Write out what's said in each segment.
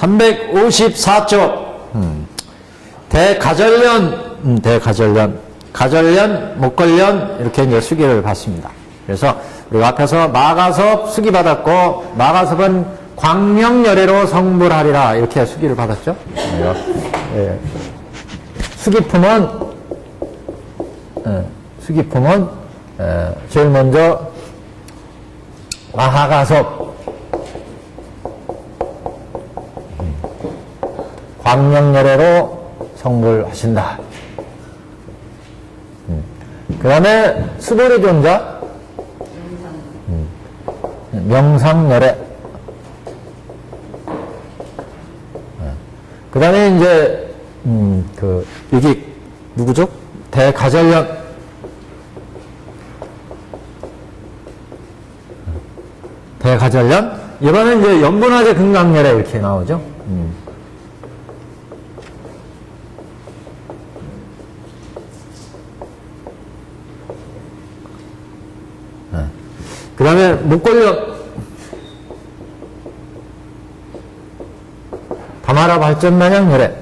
354쪽 대가절련, 가절련, 목걸련 이렇게 이제 수기를 받습니다. 그래서 우리가 앞에서 마가섭 수기 받았고 마가섭은 광명열애로 성불하리라 이렇게 수기를 받았죠. 예. 수기품은 제일 먼저 마가섭 광명열애로 성불하신다. 그 다음에 수보리존자 명상열애. 그 다음에 이제 여기 누구죠? 대가절련. 대가절련. 이번엔 이제 연분화제 금강열애 이렇게 나오죠. 그 다음에 목걸련. 다마라 발전마냥 열애.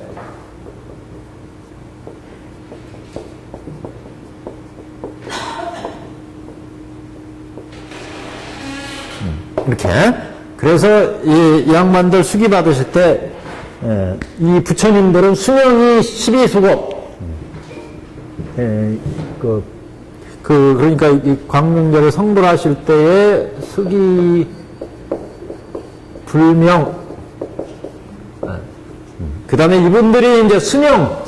이렇게. 그래서 이 양반들 수기 받으실 때, 이 부처님들은 수명이 12수급. 그러니까 이 광명절에 성불하실 때에 수기 불명. 그 다음에 이분들이 이제 수명.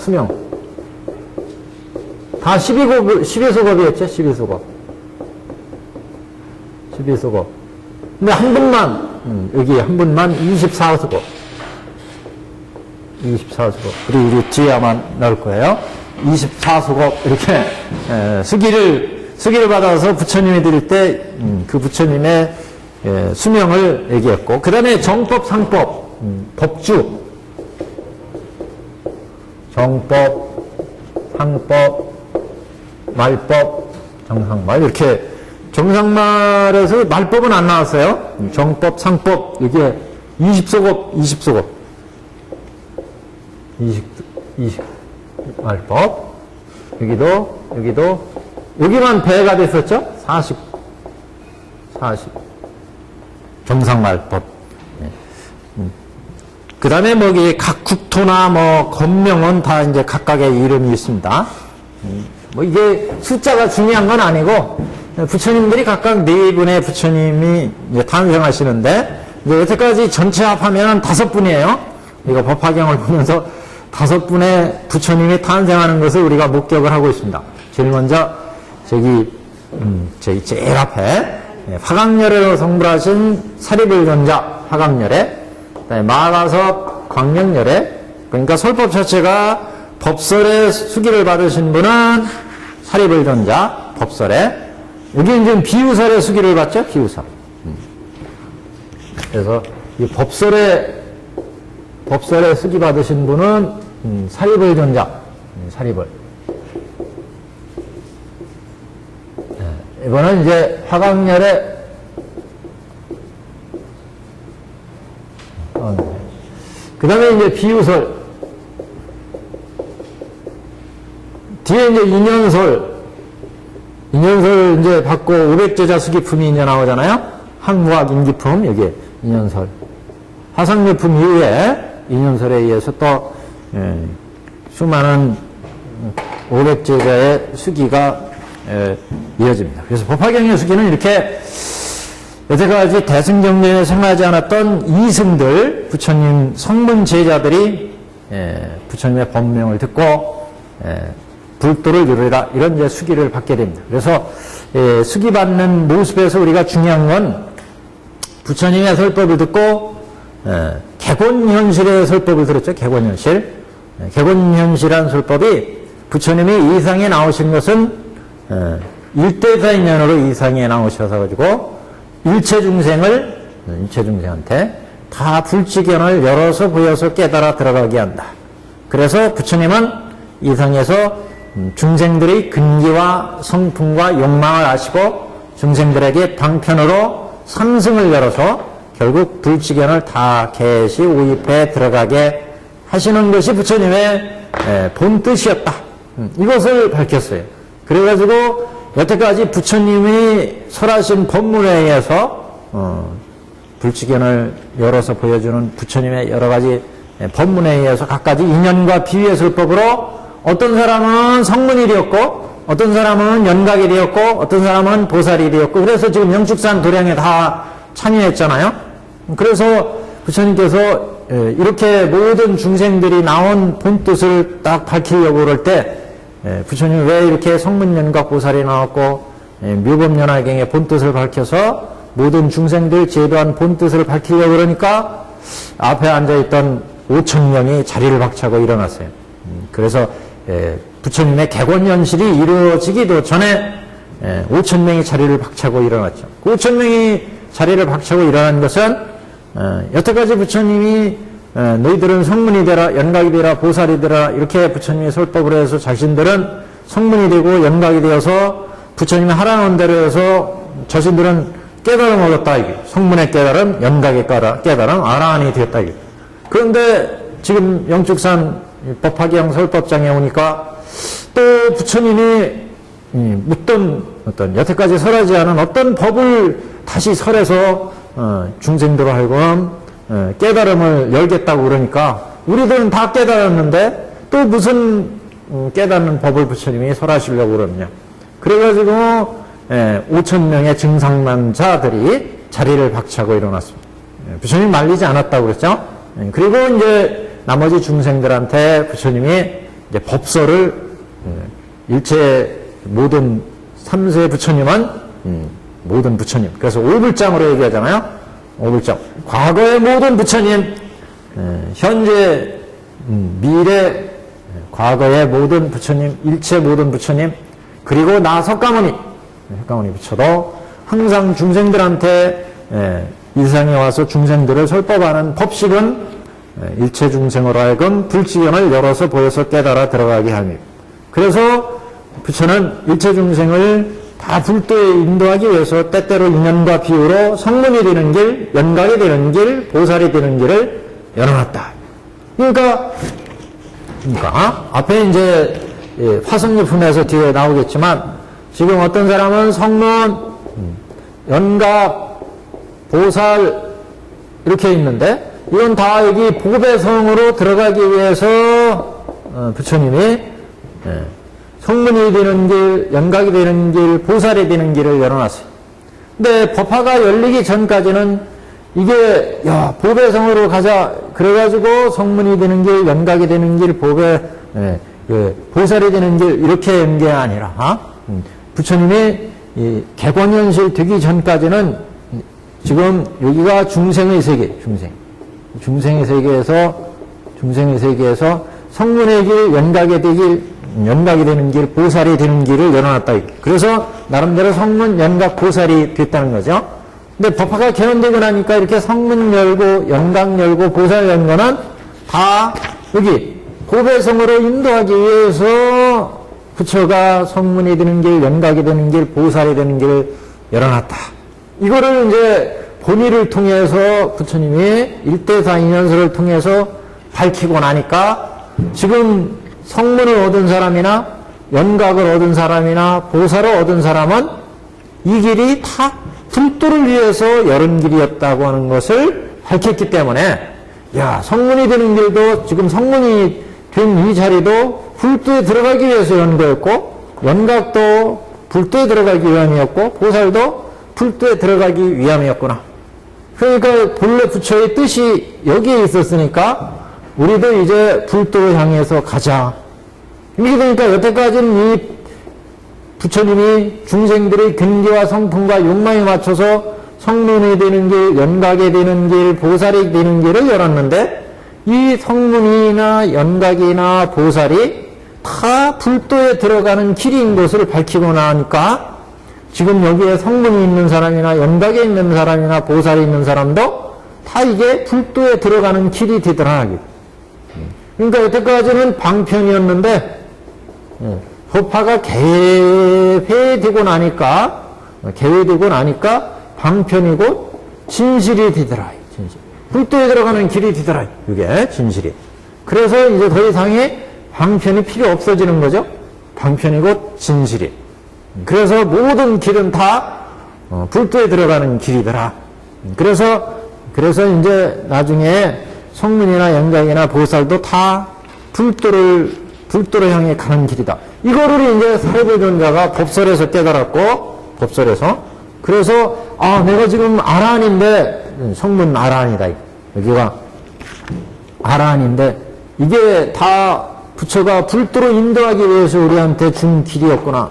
다 12수급이었죠, 12수급. 12수급. 근데 한 분만, 여기 한 분만 24수급. 24수급. 그리고 우리 뒤에 아마 나올 거예요. 24수급. 이렇게, 수기를 받아서 부처님이 드릴 때, 그 부처님의 수명을 얘기했고, 그 다음에 정법, 상법, 법주. 정법, 상법, 말법, 정상말. 이렇게 정상말에서 말법은 안 나왔어요. 정법, 상법, 이게 20소급. 20 말법. 여기만 배가 됐었죠? 40. 정상말법. 그 다음에 각 국토나 건명은 다 이제 각각의 이름이 있습니다. 이게 숫자가 중요한 건 아니고, 부처님들이 각각 네 분의 부처님이 이제 탄생하시는데, 이제 여태까지 전체 합하면 5분이에요. 이거 법화경을 보면서 5분의 부처님이 탄생하는 것을 우리가 목격을 하고 있습니다. 제일 먼저, 저기 제일 앞에, 화강열애로 성불하신 사리불존자 화강열애, 마가섭 광명열애. 그러니까 설법 자체가 법설의 수기를 받으신 분은 사리불존자 법설에, 여기 이제 비유설의 수기를 받죠. 비유설. 그래서 이 법설의 수기 받으신 분은 사리불존자. 사리불. 이거는 이제 화강열애. 그 다음에 이제 비유설. 뒤에 이제 인연설 이제 받고 500제자 수기품이 이제 나오잖아요. 학무학 인기품, 여기에 인연설. 화상료품 이후에 인연설에 의해서 또, 수많은 500제자의 수기가, 이어집니다. 그래서 법화경의 수기는 이렇게 여태까지 대승경전에 생하지 않았던 이승들, 부처님 성문 제자들이 부처님의 법명을 듣고 불도를 이루리라, 이런 이제 수기를 받게 됩니다. 그래서 수기 받는 모습에서 우리가 중요한 건 부처님의 설법을 듣고 객원현실의 설법을 들었죠. 객원현실. 객원현실이라는 설법이 부처님이 이상에 나오신 것은 일대사인연으로 이상에 나오셔서 가지고 일체 중생한테 다 불지견을 열어서 보여서 깨달아 들어가게 한다. 그래서 부처님은 이상에서 중생들의 근기와 성품과 욕망을 아시고 중생들에게 방편으로 삼승을 열어서 결국 불지견을 다 개시 오입해 들어가게 하시는 것이 부처님의 본 뜻이었다. 이것을 밝혔어요. 그래가지고 여태까지 부처님이 설하신 법문에 의해서 불지견을 열어서 보여주는 부처님의 여러 가지 법문에 의해서 각가지 인연과 비유의 설법으로 어떤 사람은 성문이 되었고 어떤 사람은 연각이 되었고 어떤 사람은 보살이 되었고 그래서 지금 영축산 도량에 다 참여했잖아요. 그래서 부처님께서 이렇게 모든 중생들이 나온 본뜻을 딱 밝히려고 그럴 때 부처님이 왜 이렇게 성문연각 보살이 나왔고 묘법연화경의 본뜻을 밝혀서 모든 중생들 제도한 본뜻을 밝히려고 그러니까 앞에 앉아있던 5,000명이 자리를 박차고 일어났어요. 그래서 부처님의 객원연실이 이루어지기도 전에 5,000명이 자리를 박차고 일어났죠. 5,000명이 자리를 박차고 일어난 것은 여태까지 부처님이 너희들은 성문이 되라 연각이 되라 보살이 되라 이렇게 부처님이 설법을 해서 자신들은 성문이 되고 연각이 되어서 부처님이 하라는 대로 해서 자신들은 깨달음 얻었다 이게 성문의 깨달음 연각의 깨달음 아라한이 되었다 이게. 그런데 지금 영축산 법화경 설법장에 오니까 또 부처님이 묻던 어떤 여태까지 설하지 않은 어떤 법을 다시 설해서 중생들로 하여금 깨달음을 열겠다고 그러니까 우리들은 다 깨달았는데 또 무슨 깨닫는 법을 부처님이 설하시려고 그러느냐. 그래가지고 5,000명의 증상난자들이 자리를 박차고 일어났습니다. 부처님이 말리지 않았다고 그랬죠. 그리고 이제 나머지 중생들한테 부처님이 이제 법설을 일체 모든 3세 부처님은 모든 부처님 그래서 오불장으로 얘기하잖아요. 오불장 과거의 모든 부처님 현재 미래 과거의 모든 부처님 일체 모든 부처님 그리고 나 석가모니 부처도 항상 중생들한테 일상에 와서 중생들을 설법하는 법식은 일체 중생으로 하여금 불지견을 열어서 보여서 깨달아 들어가게 합니다. 그래서 부처는 일체 중생을 다 불도에 인도하기 위해서 때때로 인연과 비유로 성문이 되는 길, 연각이 되는 길, 보살이 되는 길을 열어놨다. 그러니까 앞에 이제 화성유품에서 뒤에 나오겠지만 지금 어떤 사람은 성문, 연각, 보살 이렇게 있는데 이건 다 여기 보배성으로 들어가기 위해서 부처님이 성문이 되는 길, 연각이 되는 길, 보살이 되는 길을 열어놨어요. 근데 법화가 열리기 전까지는 이게 보배성으로 가자 그래가지고 성문이 되는 길, 연각이 되는 길, 보살이 되는 길 이렇게 한 게 아니라 부처님이 객원현실 되기 전까지는 지금 여기가 중생의 세계, 중생의 세계에서 성문의 길, 연각이 되는 길, 보살이 되는 길을 열어놨다. 그래서 나름대로 성문, 연각, 보살이 됐다는 거죠. 근데 법화가 개헌되고 나니까 이렇게 성문 열고, 연각 열고, 보살 연 거는 다 여기 보배성으로 인도하기 위해서 부처가 성문이 되는 길, 연각이 되는 길, 보살이 되는 길을 열어놨다. 이거를 이제 본의를 통해서 부처님이 일대사인연설을 통해서 밝히고 나니까 지금 성문을 얻은 사람이나 연각을 얻은 사람이나 보살을 얻은 사람은 이 길이 다 불도를 위해서 열은 길이었다고 하는 것을 밝혔기 때문에 성문이 되는 길도 지금 성문이 된 이 자리도 불도에 들어가기 위해서 연 거였고 연각도 불도에 들어가기 위함이었고 보살도 불도에 들어가기 위함이었구나. 그러니까 본래 부처의 뜻이 여기에 있었으니까 우리도 이제 불도를 향해서 가자. 이렇게 되니까 여태까지는 이 부처님이 중생들의 근기와 성품과 욕망에 맞춰서 성문이 되는 길, 연각이 되는 길, 보살이 되는 길을 열었는데 이 성문이나 연각이나 보살이 다 불도에 들어가는 길인 것을 밝히고 나니까 지금 여기에 성문이 있는 사람이나 연각에 있는 사람이나 보살이 있는 사람도 다 이게 불도에 들어가는 길이 되더라. 그러니까 여태까지는 방편이었는데 법화가 개회되고 나니까 방편이고 진실이 되더라. 진실. 불도에 들어가는 길이 되더라. 이게 진실이. 그래서 이제 더 이상의 방편이 필요 없어지는 거죠. 방편이 곧 진실이. 그래서 모든 길은 다 불도에 들어가는 길이더라. 그래서 이제 나중에 성문이나 영각이나 보살도 다 불도로 향해 가는 길이다. 이거를 이제 사리불존자가 법설에서 깨달았고, 법설에서. 그래서, 내가 지금 아라한인데, 성문 아라한이다. 여기가 아라한인데, 이게 다 부처가 불도로 인도하기 위해서 우리한테 준 길이었구나.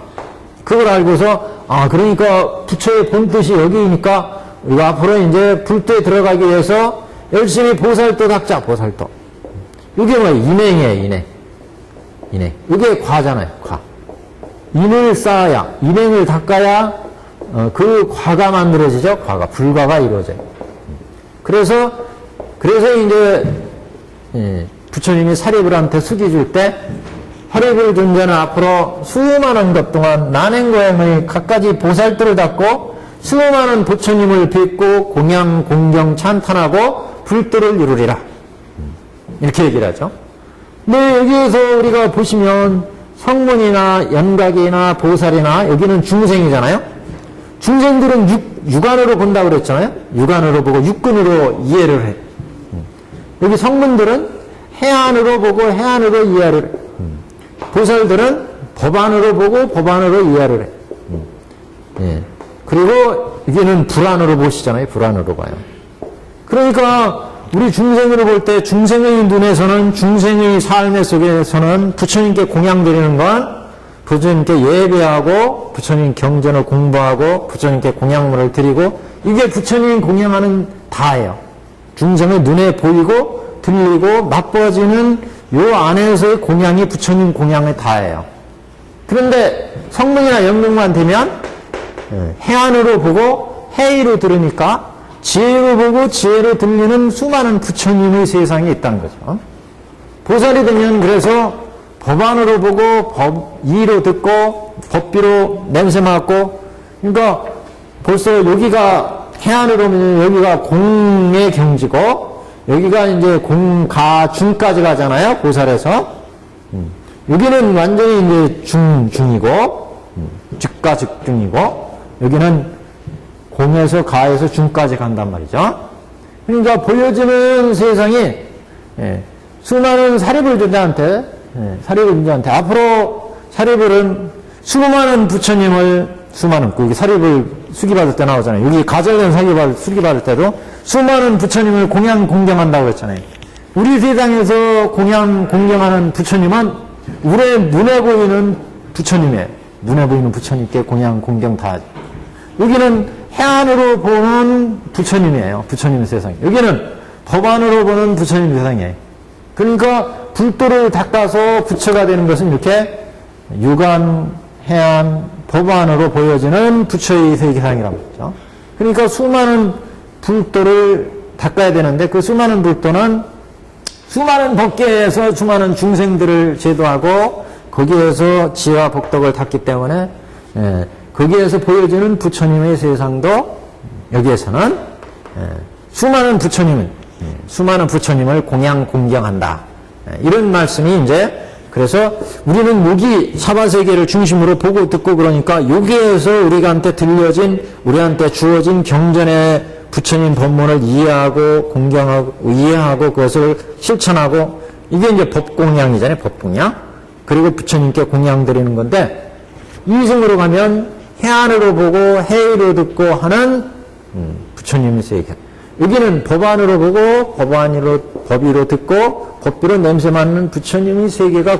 그걸 알고서, 그러니까 부처의 본뜻이 여기니까, 우리가 앞으로 이제 불도에 들어가기 위해서 열심히 보살도 닦자, 보살도. 이게 뭐야? 인행이에요, 인행. 이게 과잖아요, 과. 인을 쌓아야, 인행을 닦아야, 그 과가 만들어지죠? 과가, 불과가 이루어져요. 그래서 이제, 부처님이 사리불한테 숙이 줄 때, 사리불 존재는 앞으로 수많은 것 동안 난행고행의 갖가지 보살도를 닦고, 수많은 부처님을 뵙고, 공양, 공경, 찬탄하고, 불도를 이루리라. 이렇게 얘기를 하죠. 근데 여기에서 우리가 보시면 성문이나 연각이나 보살이나 여기는 중생이잖아요. 중생들은 육안으로 본다고 그랬잖아요. 육안으로 보고 육근으로 이해를 해. 여기 성문들은 해안으로 보고 해안으로 이해를 해. 보살들은 법안으로 보고 법안으로 이해를 해. 그리고 여기는 불안으로 보시잖아요. 불안으로 봐요. 그러니까 우리 중생으로 볼 때 중생의 눈에서는 중생의 삶의 속에서는 부처님께 공양드리는 건 부처님께 예배하고 부처님 경전을 공부하고 부처님께 공양물을 드리고 이게 부처님 공양하는 다예요. 중생의 눈에 보이고 들리고 맛보아지는 요 안에서의 공양이 부처님 공양의 다예요. 그런데 성문이나 영능만 되면 해안으로 보고 해의로 들으니까 지혜로 보고 지혜로 들리는 수많은 부처님의 세상이 있다는 거죠. 보살이 되면 그래서 법안으로 보고 법이로 듣고 법비로 냄새 맡고 그러니까 벌써 여기가 해안으로 보면 여기가 공의 경지고 여기가 이제 공가 중까지 가잖아요. 보살에서 여기는 완전히 이제 중이고 즉가 즉중이고 여기는 공에서 가에서 중까지 간단 말이죠. 그러니까 보여지는 세상이 수많은 사리불존자한테 앞으로 사리불은 수많은 부처님을 여기 사리불 수기받을 때 나오잖아요. 여기 가절된 수기받을 때도 수많은 부처님을 공경한다고 그랬잖아요. 우리 세상에서 공경하는 부처님은 우리 눈에 보이는 부처님이에요. 눈에 보이는 부처님께 공경 다 하죠. 여기는 해안으로 보는 부처님이에요. 부처님 세상. 여기는 법안으로 보는 부처님 세상이에요. 그러니까 불도를 닦아서 부처가 되는 것은 이렇게 육안, 해안, 법안으로 보여지는 부처의 세계상이란 말이죠. 그러니까 수많은 불도를 닦아야 되는데 그 수많은 불도는 수많은 법계에서 수많은 중생들을 제도하고 거기에서 지혜와 복덕을 닦기 때문에 거기에서 보여지는 부처님의 세상도 여기에서는 수많은 부처님을 공경한다. 이런 말씀이 이제 그래서 우리는 여기 사바세계를 중심으로 보고 듣고 그러니까 여기에서 우리한테 우리한테 주어진 경전의 부처님 법문을 이해하고 공경하고 이해하고 그것을 실천하고 이게 이제 법공양이잖아요. 법공양. 그리고 부처님께 공양 드리는 건데 이승으로 가면 해안으로 보고 해의로 듣고 하는 부처님의 세계. 여기는 법안으로 보고 법의로 듣고 법비로 냄새 맡는 부처님의 세계가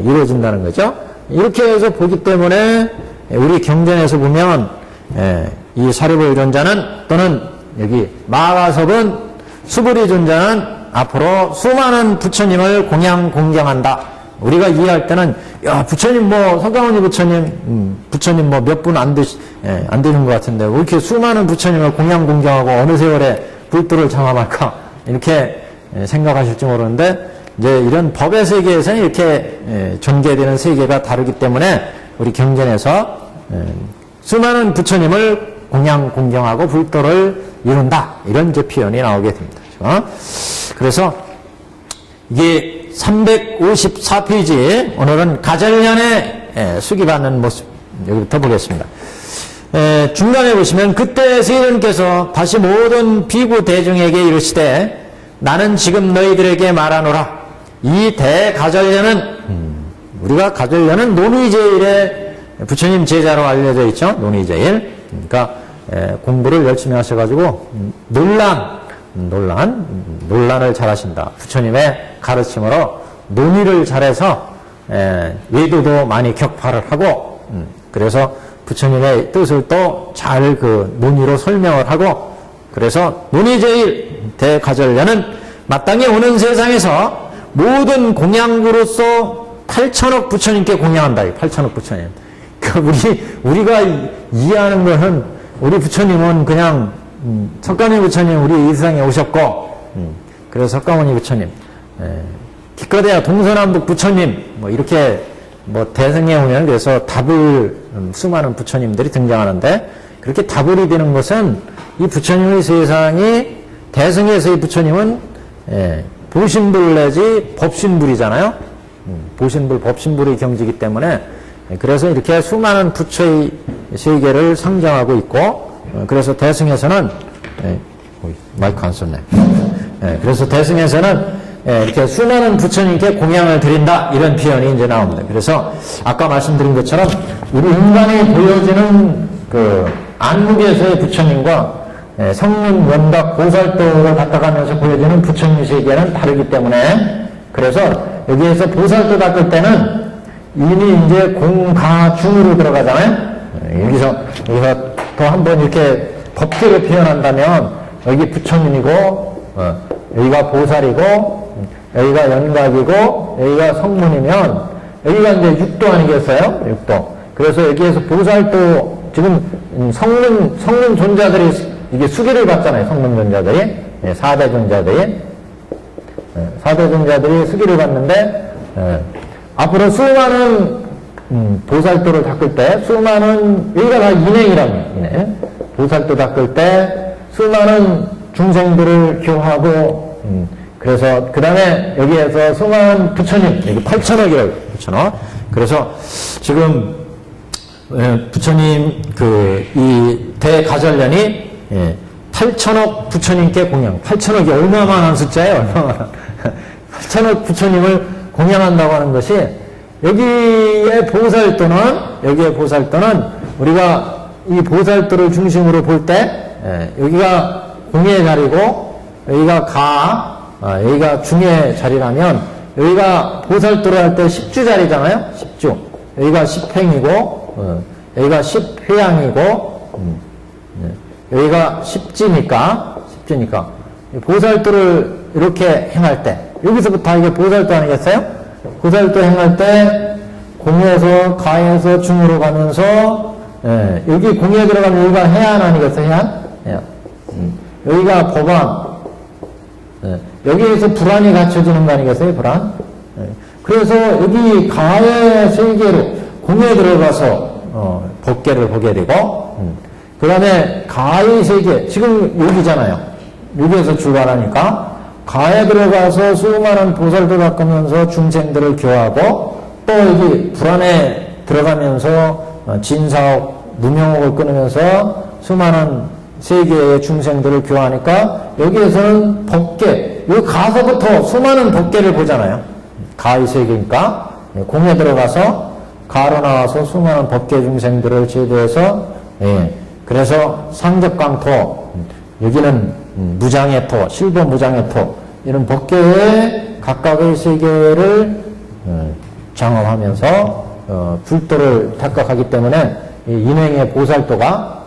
이루어진다는 거죠. 이렇게 해서 보기 때문에 우리 경전에서 보면 이 사리불 존자는 또는 여기 마가섭은 수불이 존자는 앞으로 수많은 부처님을 공경한다. 우리가 이해할 때는 부처님 석가모니 부처님 몇 분 안 되는 것 같은데 왜 이렇게 수많은 부처님을 공경하고 어느 세월에 불도를 장합할까 이렇게 생각하실지 모르는데 이제 이런 법의 세계에서는 이렇게 전개되는 세계가 다르기 때문에 우리 경전에서 수많은 부처님을 공경하고 불도를 이룬다. 이런 이제 표현이 나오게 됩니다. 그래서 이게 354페이지 오늘은 가절년에 수기받는 모습 여기부터 보겠습니다. 중간에 보시면 그때 세존께서 다시 모든 비구 대중에게 이르시되 나는 지금 너희들에게 말하노라. 이 대가절년은 우리가 가절년은 논의제일에 부처님 제자로 알려져 있죠. 논의제일. 그러니까 공부를 열심히 하셔가지고 논란을 잘하신다. 부처님의 가르침으로 논의를 잘해서 외도도 많이 격파를 하고 그래서 부처님의 뜻을 또 잘 그 논의로 설명을 하고 그래서 논의제일 대가절년은 마땅히 오는 세상에서 모든 공양구로서 8천억 부처님께 공양한다. 8천억 부처님. 우리가 이해하는 것은 우리 부처님은 그냥 석가모니 부처님 우리 이 세상에 오셨고 그래서 석가모니 부처님 기껏해야 동서남북 부처님 뭐 이렇게 뭐 대승에 오면 그래서 수많은 부처님들이 등장하는데 그렇게 다불이 되는 것은 이 부처님의 세상이 대승에서의 부처님은 보신불 내지 법신불이잖아요. 보신불, 법신불의 경지이기 때문에 그래서 이렇게 수많은 부처의 세계를 상정하고 있고 그래서 대승에서는 마이크 안 썼네. 그래서 대승에서는 이렇게 수많은 부처님께 공양을 드린다 이런 표현이 이제 나옵니다. 그래서 아까 말씀드린 것처럼 우리 인간이 보여지는 그 안목에서의 부처님과 성문, 원각, 보살도를 갖다가면서 보여지는 부처님 세계는 다르기 때문에 그래서 여기에서 보살도 닦을 때는 이미 이제 공가중으로 들어가잖아요. 여기서 더 한번 이렇게 법대로 표현한다면 여기 부처님이고 여기가 보살이고 여기가 연각이고 여기가 성문이면 여기가 이제 육도 아니겠어요? 육도. 그래서 여기에서 보살도 지금 성문 존자들이 이게 수기를 받잖아요. 성문 존자들이 4대 존자들이 4대 존자들이 수기를 받는데 앞으로 수많은 보살도를 닦을 때 수많은 여기가 다 인행이랍니다. 보살도 닦을 때 수많은 중생들을 교하고 그래서 그 다음에 여기에서 수많은 부처님 여기 8천억이라고 8천억. 그래서 지금 부처님 이 대가절년이 8천억 부처님께 공양. 8천억이 얼마만한 숫자예요? 얼마만한 8천억 부처님을 공양한다고 하는 것이 여기에 보살도는 우리가 이 보살도를 중심으로 볼 때 여기가 공의 자리고 여기가 중의 자리라면 여기가 보살도를 할 때 10주 자리잖아요. 10주. 여기가 10행이고 여기가 10회양이고 여기가 10지니까 보살도를 이렇게 행할 때 여기서부터 이게 보살도 아니겠어요? 보살도 행할 때 공에서 가에서 중으로 가면서 여기 공에 들어가면 여기가 해안 아니겠어요? 해안? 여기가 법안 여기에서 불안이 갖춰지는 거 아니겠어요? 불안? 그래서 여기 가의 세계로 공에 들어가서 법계를 보게 되고 그 다음에 가의 세계 지금 여기잖아요. 여기에서 출발하니까 가에 들어가서 수많은 보살도 닦으면서 중생들을 교하고 또 여기 불안에 들어가면서 진사옥, 무명옥을 끊으면서 수많은 세계의 중생들을 교하니까 여기에서는 법계, 여기 가서부터 수많은 법계를 보잖아요. 가의 세계니까 공에 들어가서 가로 나와서 수많은 법계 중생들을 제도해서 그래서 상적강토 여기는 무장의 토, 실버 무장의 토 이런 법계의 각각의 세계를 장엄하면서 불도를 탁각하기 때문에 이 인행의 보살도가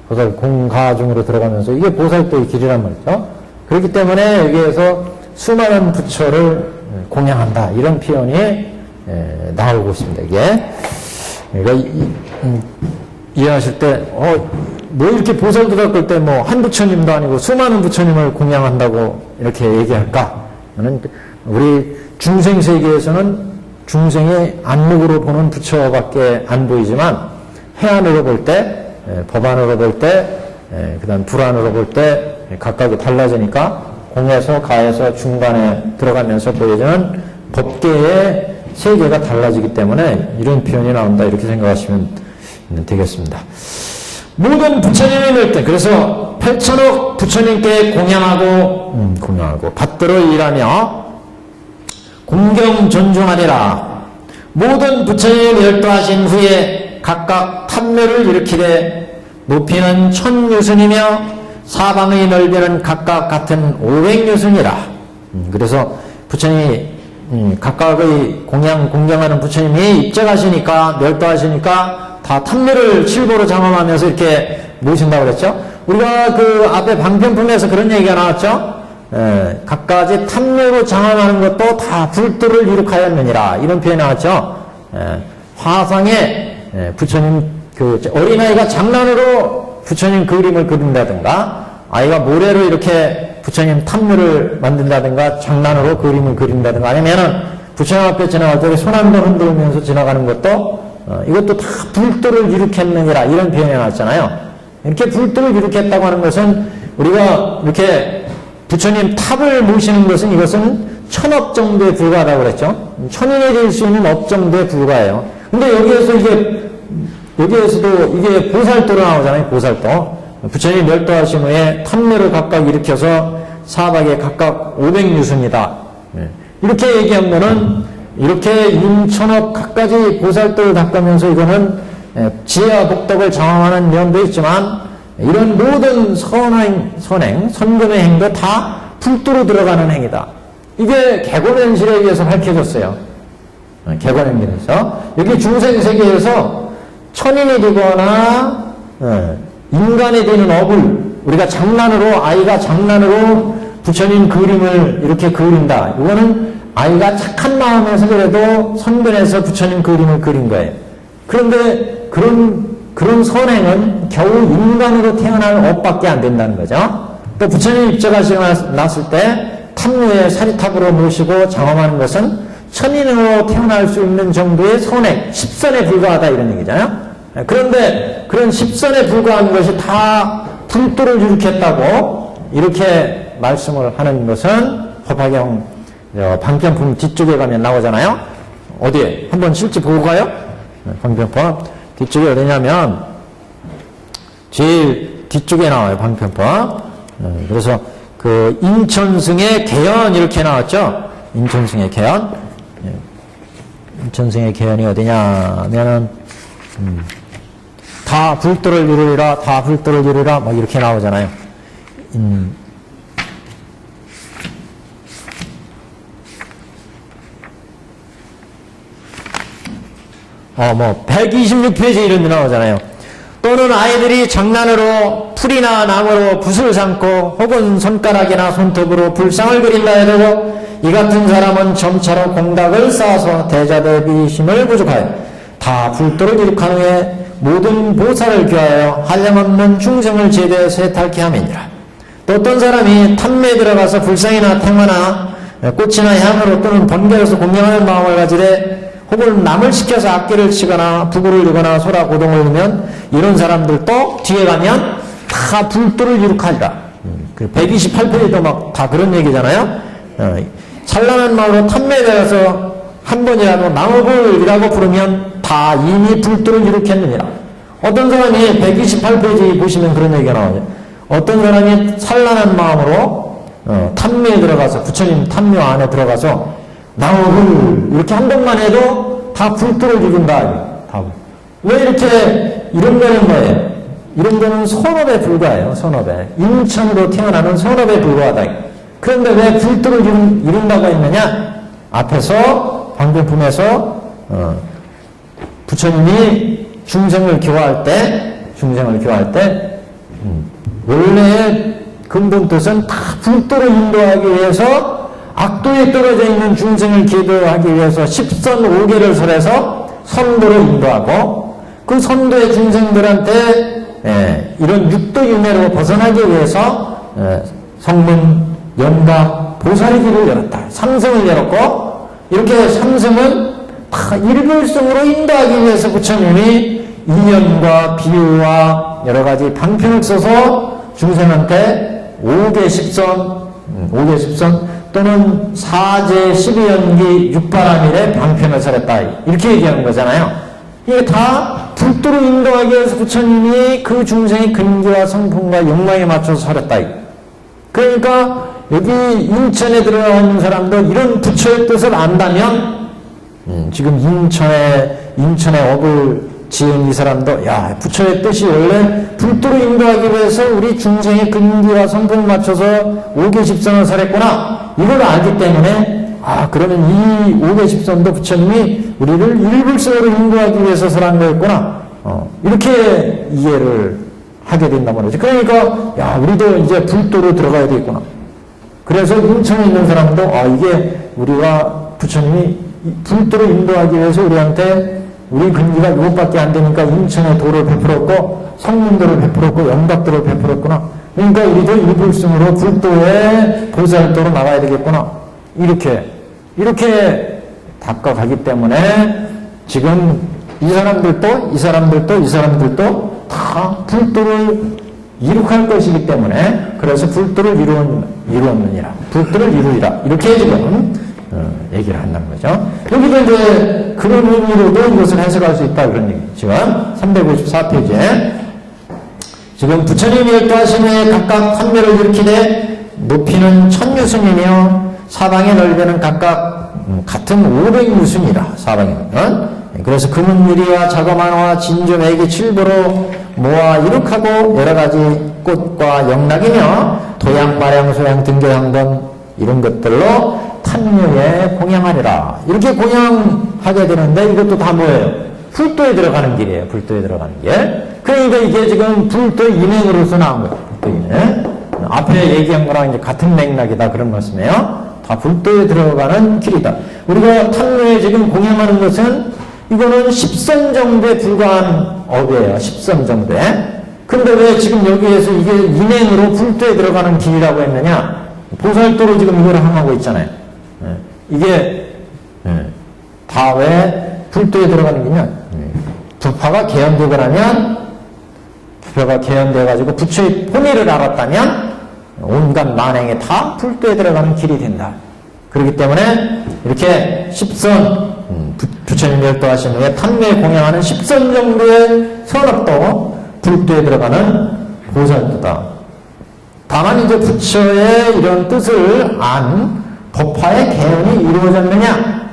공가중으로 들어가면서 이게 보살도의 길이란 말이죠. 그렇기 때문에 여기에서 수많은 부처를 공양한다 이런 표현이 나오고 있습니다. 이게 그러니까 이해하실 때 뭐 이렇게 보살도 닦을 때 뭐 한 부처님도 아니고 수많은 부처님을 공양한다고 이렇게 얘기할까? 우리 중생 세계에서는 중생의 안목으로 보는 부처밖에 안 보이지만 해안으로 볼 때, 법안으로 볼 때 그 다음 불안으로 볼 때 각각이 달라지니까 공에서 가에서 중간에 들어가면서 보여지는 법계의 세계가 달라지기 때문에 이런 표현이 나온다 이렇게 생각하시면 되겠습니다. 모든 부처님이 될 때 그래서 8천억 부처님께 공양하고 받들어 일하며 공경 존중하리라. 모든 부처님이 멸도하신 후에 각각 탐묘를 일으키되 높이는 1000유순이며 사방의 넓이는 각각 같은 500유순이라. 그래서 부처님이 각각의 공경하는 부처님이 입적하시니까 멸도하시니까 다 탐묘를 실보로 장엄하면서 이렇게 모신다고 그랬죠. 우리가 그 앞에 방편품에서 그런 얘기가 나왔죠. 각가지 탐묘로 장엄하는 것도 다 불도를 이룩하였느니라 이런 표현이 나왔죠. 화상에 부처님 그 어린아이가 장난으로 부처님 그림을 그린다든가 아이가 모래로 이렇게 부처님 탐묘를 만든다든가 장난으로 그림을 그린다든가 아니면은 부처님 앞에 지나갈 때 손 한 번 흔들면서 지나가는 것도 이것도 다 불도를 일으켰느니라 이런 표현이 나왔잖아요. 이렇게 불도를 일으켰다고 하는 것은 우리가 이렇게 부처님 탑을 모시는 것은 이것은 1000억 정도에 불과하다고 그랬죠. 1000인이 될 수 있는 업 정도에 불과해요. 근데 여기에서도 이게 보살도로 나오잖아요. 보살도. 부처님이 멸도하신 후에 탐묘를 각각 일으켜서 사박에 각각 500유순이다. 이렇게 얘기하면은 이렇게 인천억 각가지 보살도를 닦으면서 이거는 지혜와 복덕을 장엄하는 면도 있지만 이런 모든 선금의 행도 다 불도로 들어가는 행위다. 이게 개곤현실에 의해서 밝혀졌어요. 개곤현실에서. 여기 중생세계에서 천인이 되거나 인간이 되는 업을 우리가 장난으로 아이가 장난으로 부처님 그림을 이렇게 그린다. 이거는 아이가 착한 마음에서 그래도 선근해서 부처님 그림을 그린 거예요. 그런데 그런 선행은 겨우 인간으로 태어날 업밖에 안 된다는 거죠. 또 부처님 입적하시고 났을 때 탐묘에 사리탑으로 모시고 장엄하는 것은 천인으로 태어날 수 있는 정도의 선행, 10선에 불과하다 이런 얘기잖아요. 그런데 그런 10선에 불과한 것이 다 불도를 일으켰다고 이렇게 말씀을 하는 것은 법화경 방편품 뒤쪽에 가면 나오잖아요. 어디에? 한번 실제 보고 가요. 방편품 뒤쪽에 어디냐면 제일 뒤쪽에 나와요. 방편품. 그래서 그 인천승의 개연 이렇게 나왔죠. 인천승의 개연. 인천승의 개연이 어디냐 하면은 다 불도를 이루리라, 다 불도를 이루리라, 막 이렇게 나오잖아요. 뭐 126페이지 이런 데 나오잖아요. 또는 아이들이 장난으로 풀이나 나무로 붓을 삼고 혹은 손가락이나 손톱으로 불상을 그린다 해도 이 같은 사람은 점차로 공닭을 쌓아서 대자대비심을 부족하여 다 불도를 이룩한 후에 모든 보살을 귀하여 한량없는 중생을 제대해 세탈케 함이니라. 또 어떤 사람이 탐매에 들어가서 불상이나 탱화나 꽃이나 향으로 또는 번개로서 공양하는 마음을 가지되 혹은 남을 시켜서 악기를 치거나 부구를 이거나 소라 고동을 이면 이런 사람들도 뒤에 가면 다 불도를 이룩하리라. 128페이지도 막 다 그런 얘기잖아요. 찬란한 마음으로 탐매에 들어가서 한 번이라도 나무불이라고 부르면 다 이미 불도를 일으켰느니라. 어떤 사람이 128페이지 보시면 그런 얘기가 나오죠. 어떤 사람이 찬란한 마음으로 탐묘에 들어가서 부처님 탐묘 안에 들어가서 나무불 이렇게 한 번만 해도 다 불도를 이룬다. 왜 이렇게 이런 거는 뭐예요? 이런 거는 선업에 불과해요. 선업에. 인천으로 태어나는 선업에 불과하다. 그런데 왜 불도를 이룬다고 했느냐? 앞에서 방편품에서 부처님이 중생을 교화할 때 원래의 근본 뜻은 다 불도로 인도하기 위해서 악도에 떨어져 있는 중생을 기도하기 위해서 10선 5개를 설해서 선도로 인도하고 그 선도의 중생들한테 이런 육도 윤회로 벗어나기 위해서 성문, 연각, 보살의 길을 열었다. 삼성을 열었고 이렇게 삼성은 다 일불성으로 인도하기 위해서 부처님이 인연과 비유와 여러 가지 방편을 써서 중생한테 5개 10선, 5개 10선 또는 사제 12연기 6바라밀의 방편을 설했다. 이렇게 얘기하는 거잖아요. 이게 다 불도로 인도하기 위해서 부처님이 그 중생의 근기와 성품과 욕망에 맞춰서 설했다. 그러니까 여기 인천에 들어가 있는 사람도 이런 부처의 뜻을 안다면 지금 인천에 업을 지은 이 사람도 야 부처의 뜻이 원래 불도로 인도하기 위해서 우리 중생의 근기와 성품을 맞춰서 5개 10선을 설했구나 이걸 알기 때문에 그러면 이 5개 10선도 부처님이 우리를 일불성으로 인도하기 위해서 설한 거였구나 이렇게 이해를 하게 된단 말이죠. 그러니까 야 우리도 이제 불도로 들어가야 되겠구나. 그래서 인천에 있는 사람도 이게 우리가 부처님이 불도로 인도하기 위해서 우리한테 우리 근기가 이것밖에 안 되니까 인천에 도를 베풀었고 성문도를 베풀었고 영각도를 베풀었구나. 그러니까 우리도 일불승으로 불도에 보살도로 나가야 되겠구나. 이렇게 닦아가기 때문에 지금 이 사람들도 다 불도를 이룩할 것이기 때문에 그래서 불도를 이루었느니라. 불도를 이루리라. 이렇게 지금 얘기를 한다는 거죠. 여기도 이제 그런 의미로도 이것을 해석할 수 있다 그런 얘기. 지금 354페이지에 지금 부처님이 열두하심에 각각 판매를 일으키되 높이는 1000유승이며 사방의 넓이는 각각 같은 500유승이라. 사방에는 그래서 금은유리와 자거만화와 진주 매기 칠보로 모아 이룩하고 여러가지 꽃과 영락이며 도양 마량 소양 등교향번 이런 것들로 탐묘에 공양하리라. 이렇게 공양하게 되는데 이것도 다 뭐예요? 불도에 들어가는 길이에요. 불도에 들어가는 길. 그러니까 이게 지금 불도 인행으로서 나온 거예요. 불도 인행. 앞에 얘기한 거랑 이제 같은 맥락이다 그런 말씀이에요. 다 불도에 들어가는 길이다. 우리가 탐묘에 지금 공양하는 것은 이거는 10선 정도에 불과한 업이에요. 10선 정도에. 근데 왜 지금 여기에서 이게 인행으로 불도에 들어가는 길이라고 했느냐? 보살도로 지금 이걸 향하고 있잖아요. 이게 다 왜 불도에 들어가는 길이냐? 부파가 개연되고 나면 부파가 개연돼가지고 부처의 본의를 알았다면 온갖 만행에 다 불도에 들어가는 길이 된다. 그렇기 때문에 이렇게 10선 부처님 열도하신 후에 탐묘에 공양하는 10선 정도의 선업도 불도에 들어가는 보살도다. 다만 이제 부처의 이런 뜻을 안 법화의 개연이 이루어졌느냐,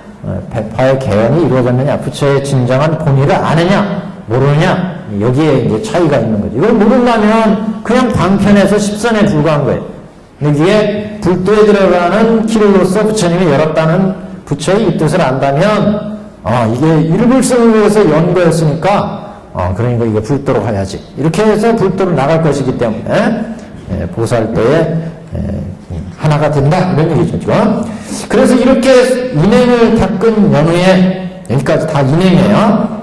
법화의 개연이 이루어졌느냐, 부처의 진정한 본의를 아느냐, 모르느냐, 여기에 이제 차이가 있는 거죠. 이걸 모른다면 그냥 방편에서 10선에 불과한 거예요. 근데 이게 불도에 들어가는 길로서 부처님이 열었다는 부처의 이 뜻을 안다면, 이게 일불성을 위해서 연 거였으니까, 그러니까 이게 불도로 가야지. 이렇게 해서 불도로 나갈 것이기 때문에, 보살도에 하나가 된다 이런 얘기죠. 지금. 그래서 이렇게 인행을 닦은 연후에 여기까지 다 인행이에요.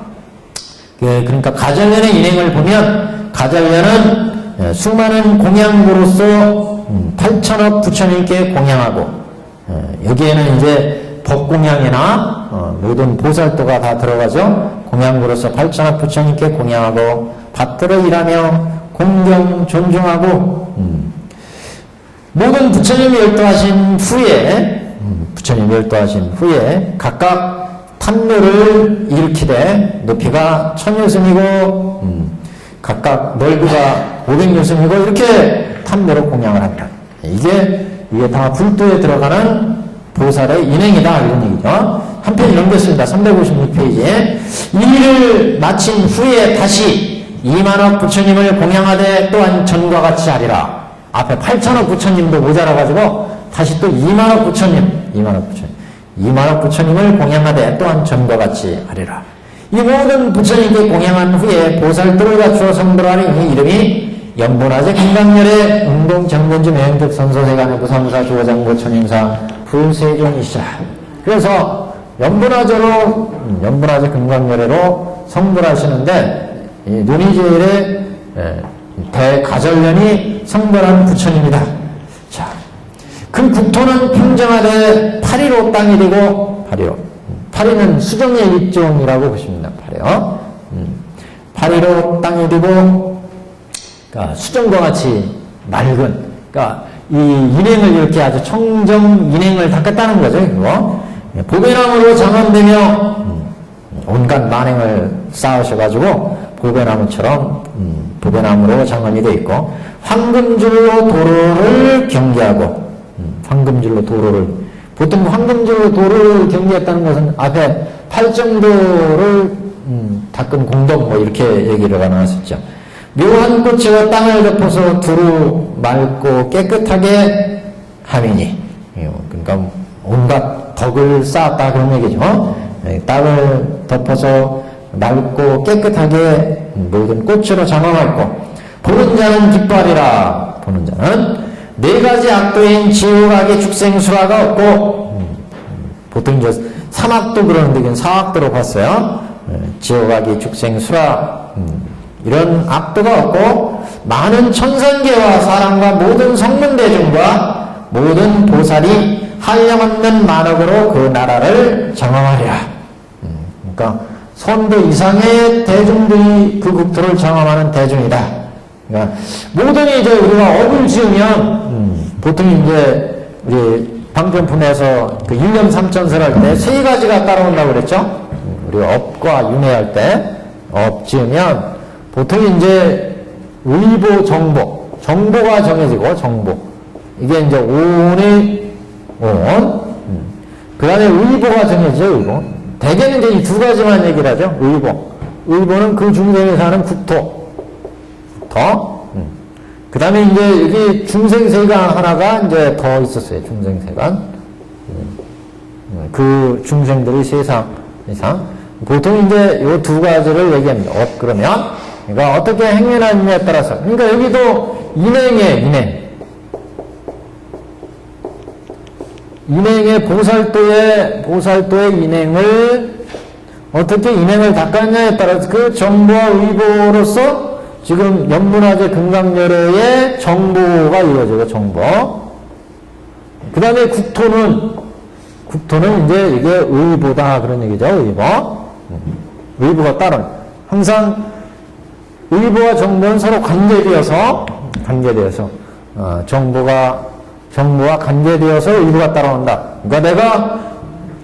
그러니까 가전련의 인행을 보면 가전련은 수많은 공양으로서 8천억 부처님께 공양하고 여기에는 이제 법공양이나 모든 보살도가 다 들어가죠. 공양으로서 8천억 부처님께 공양하고 받들어 일하며 공경 존중하고 모든 부처님이 열도하신 후에 각각 탐묘를 일으키되 높이가 1000유승이고 각각 넓이가 500유승이고 이렇게 탐묘로 공양을 한다. 이게 다 불도에 들어가는 보살의 인행이다 이런 얘기죠. 한편 이런 게 있습니다. 356페이지에 이 일을 마친 후에 다시 2만억 부처님을 공양하되 또한 전과 같이 하리라. 앞에 8천억 부처님도 모자라가지고 다시 또 2만억 부처님을 공양하되 또한 전과 같이 하리라. 이 모든 부처님께 공양한 후에 보살도를 갖추어 성불하니 이 이름이 연분화제 금강열의 운동정전지 매형적 선서세간의 부삼사 주어장고 천행사 불세존이시라. 그래서 연분화제 금강열애로 성불하시는데 눈이제일의 대가전련이 성불한 부처님이다. 자, 그 국토는 평정하되 파리로 땅이 되고 파리는 수정의 일종이라고 보십니다. 파리로 땅이 되고 그러니까 수정과 같이 맑은, 그러니까 이 인행을 이렇게 아주 청정 인행을 닦았다는 거죠, 이거. 보배나무로 장엄되며 온갖 만행을 쌓으셔가지고 보배나무처럼 보배나무로 장엄이 되어 있고, 황금줄로 도로를 경계하고, 황금줄로 도로를, 보통 황금줄로 도로를 경계했다는 것은 앞에 팔정도를 닦은 공덕 뭐 이렇게 얘기를 나눴었죠. 묘한 꽃으로 땅을 덮어서 두루 맑고 깨끗하게 함이니, 그러니까 온갖 덕을 쌓았다 그런 얘기죠. 땅을 덮어서 맑고 깨끗하게 모든 꽃으로 장엄하고, 보는 자는 기뻐하리라. 보는 자는 네 가지 악도인 지옥악의 축생수라가 없고, 보통 이제 삼악도 그러는데 이건 사악도로 봤어요. 지옥악의 축생수라, 이런 악도가 없고, 많은 천상계와 사람과 모든 성문대중과 모든 보살이 한량없는 만억으로 그 나라를 장엄하리라. 그러니까 선도 이상의 대중들이 그 국토를 장엄하는 대중이다. 그러니까 모든 이제 우리가 업을 지으면 보통 이제 우리 방편품에서 그 1년 3천설 할 때 세 가지가 따라온다고 그랬죠. 우리가 업과 윤회할 때 업 지으면 보통 이제 의보 정보가 정해지고 정보, 이게 이제 오온의 오온, 그 다음에 의보가 정해지죠. 의보. 대개는 이제 이 두 가지만 얘기를 하죠. 의보는 그 중생에 사는 국토. 그 다음에 이제 여기 중생세관 하나가 이제 더 있었어요. 중생세관. 그 중생들의 세상 이상. 보통 이제 요 두 가지를 얘기합니다. 그러면, 그러니까 어떻게 행위하느냐에 따라서. 그러니까 여기도 인행의 보살도의 인행을 어떻게 인행을 닦았냐에 따라서 그 정보와 의보로서 지금 연문화재 금강열애의 정보가 이루어지고, 정보. 그 다음에 국토는 이제 이게 의보다 그런 얘기죠. 의보가 따른. 항상 의보와 정보는 서로 관계되어서 정보와 관계되어서 의보가 따라온다. 그러니까 내가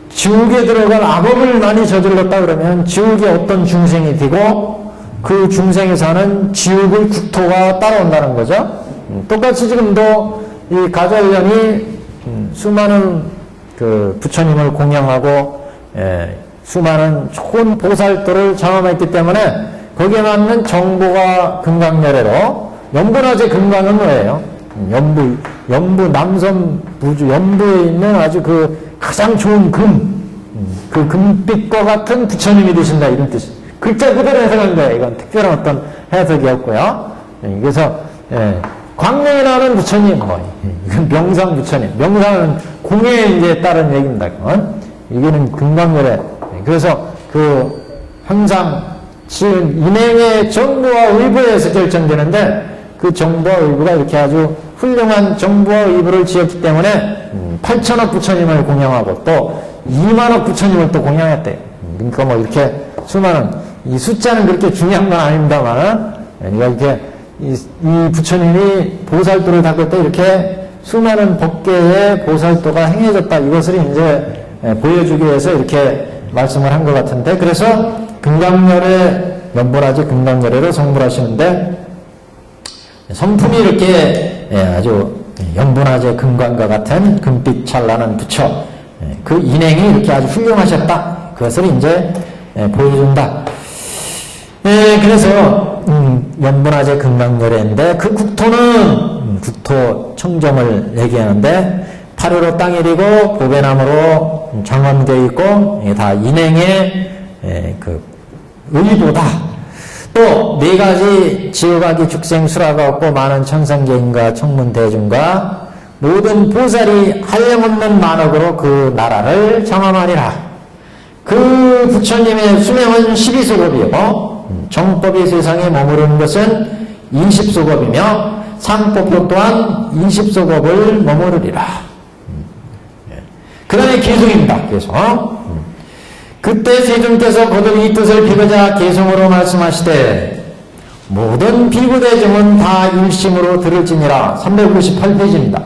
지옥에 들어갈 악업을 많이 저질렀다 그러면 지옥에 어떤 중생이 되고 그 중생에 사는 지옥의 국토가 따라온다는 거죠. 똑같이 지금도 이 가자일련이 수많은 그 부처님을 공양하고 수많은 좋은 보살도를 장엄했기 때문에 거기에 맞는 정보가 금강열애로, 연분화재 금강은 뭐예요? 연부 남섬 부주 연부에 있는 아주 그 가장 좋은 그 금빛과 같은 부처님이 되신다, 이런 뜻. 글자 그대로 해석한 거예요. 이건 특별한 어떤 해석이었고요. 그래서 광명에 나오는 부처님, 이건 명상 부처님. 명상은 공에 이제 따른 얘기입니다. 이거는 금강열애. 그래서 그 항상 지은 인행의 정보와 의보에서 결정되는데, 그 정보와 의보가 이렇게 아주 훌륭한 정보와 의보를 지었기 때문에 8천억 부처님을 공양하고 또 2만억 부처님을 또 공양했대요. 그러니까 뭐 이렇게 수많은, 이 숫자는 그렇게 중요한 건 아닙니다만, 그러니까 이렇게 이 부처님이 보살도를 닦을 때 이렇게 수많은 법계의 보살도가 행해졌다, 이것을 이제 보여주기 위해서 이렇게 말씀을 한 것 같은데, 그래서 금강열애, 연보라지 금강열애로 성불하시는데, 성품이 이렇게 아주 연분화재 금강과 같은 금빛 찬란한 부처, 그 인행이 이렇게 아주 훌륭하셨다, 그것을 이제 보여준다. 그래서 연분화재 금강열애인데, 그 국토는 국토 청정을 얘기하는데, 파르로 땅일이고 보배나무로 장엄되어 있고, 다 인행의 그 의보다. 또 네 가지 지옥악의 축생수라가 없고, 많은 천상계인과 청문대중과 모든 보살이 한량없는 만억으로 그 나라를 장엄하리라. 그 부처님의 수명은 12소급이고 정법이 세상에 머무르는 것은 20소급이며 상법도 또한 20소급을 머무르리라. 그 다음에 계승입니다. 계승. 그때 세존께서 거듭 이 뜻을 비거자 계승으로 말씀하시되, 모든 비구대중은 다 일심으로 들을지니라. 398페이지입니다.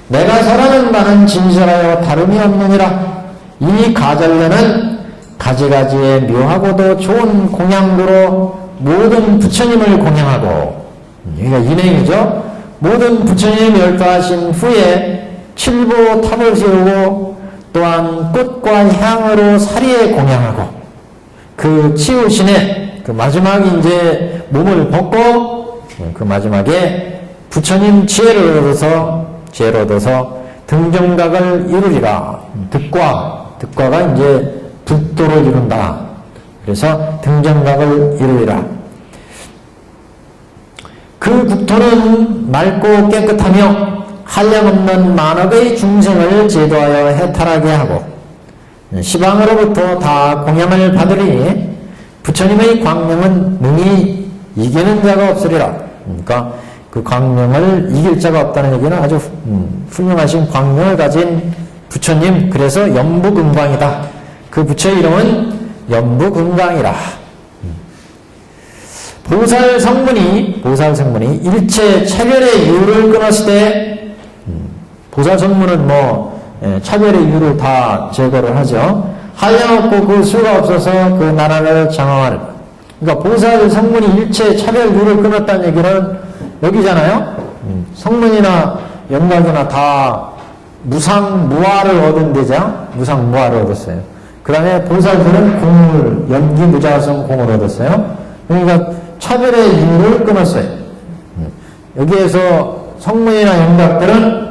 내가 설하는 바는 진실하여 다름이 없느니라. 이 가절례는 가지가지의 묘하고도 좋은 공양으로 모든 부처님을 공양하고, 여기가 인행이죠. 모든 부처님이 멸도하신 후에 칠보 탑을 세우고 또한 꽃과 향으로 사리에 공양하고, 그 치우신에 그 마지막에 이제 몸을 벗고 그 마지막에 부처님 지혜를 얻어서 등정각을 이루리라. 득과가 이제 불도를 이룬다. 그래서 등정각을 이루리라. 그 국토는 맑고 깨끗하며 한량없는 만억의 중생을 제도하여 해탈하게 하고 시방으로부터 다 공양을 받으리니 부처님의 광명은 능히 이기는 자가 없으리라. 그러니까 그 광명을 이길 자가 없다는 얘기는 아주 훌륭하신 광명을 가진 부처님, 그래서 연부금광이다. 그 부처의 이름은 연부금광이라. 보살성문이 일체 차별의 이유를 끊었을 때, 보살성문은 차별의 이유를 다 제거를 하죠. 한량없고 그 수가 없어서 그 나라를 장엄하리라. 그러니까 보살성문이 일체 차별 이유를 끊었다는 얘기는 여기잖아요. 성문이나 영각이나 다 무상무화를 얻은 데자, 무상무화를 얻었어요. 그 다음에 보살들은 공을, 연기 무자성 공을 얻었어요. 그러니까 차별의 이유를 끊었어요. 여기에서 성문이나 영각들은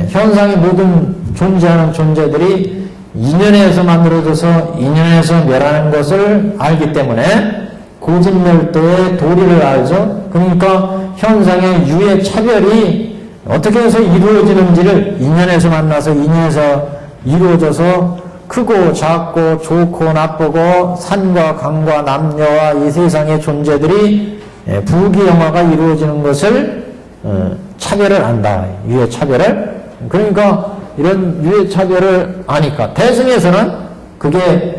현상의 모든 존재하는 존재들이 인연에서 만들어져서 인연에서 멸하는 것을 알기 때문에 고진멸도의 도리를 알죠. 그러니까 현상의 유의 차별이 어떻게 해서 이루어지는지를 인연에서 만나서 인연에서 이루어져서 크고 작고 좋고 나쁘고 산과 강과 남녀와 이 세상의 존재들이 부귀영화가 이루어지는 것을 차별을 안다. 유의 차별을. 그러니까 이런 유의 차별을 아니까 대승에서는 그게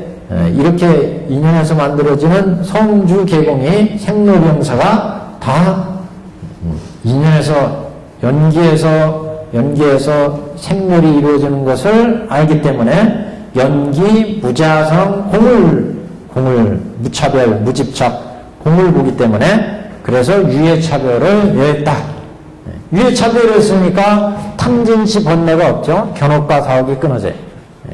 이렇게 인연에서 만들어지는 성주계공이 생로병사가 다 인연에서 연기에서 생멸이 이루어지는 것을 알기 때문에 연기, 무자성, 공을 무차별, 무집착, 공을 보기 때문에 그래서 유해차별을 여했다. 유해차별을 했으니까 탕진치 번뇌가 없죠. 견옥과 사옥이 끊어져요.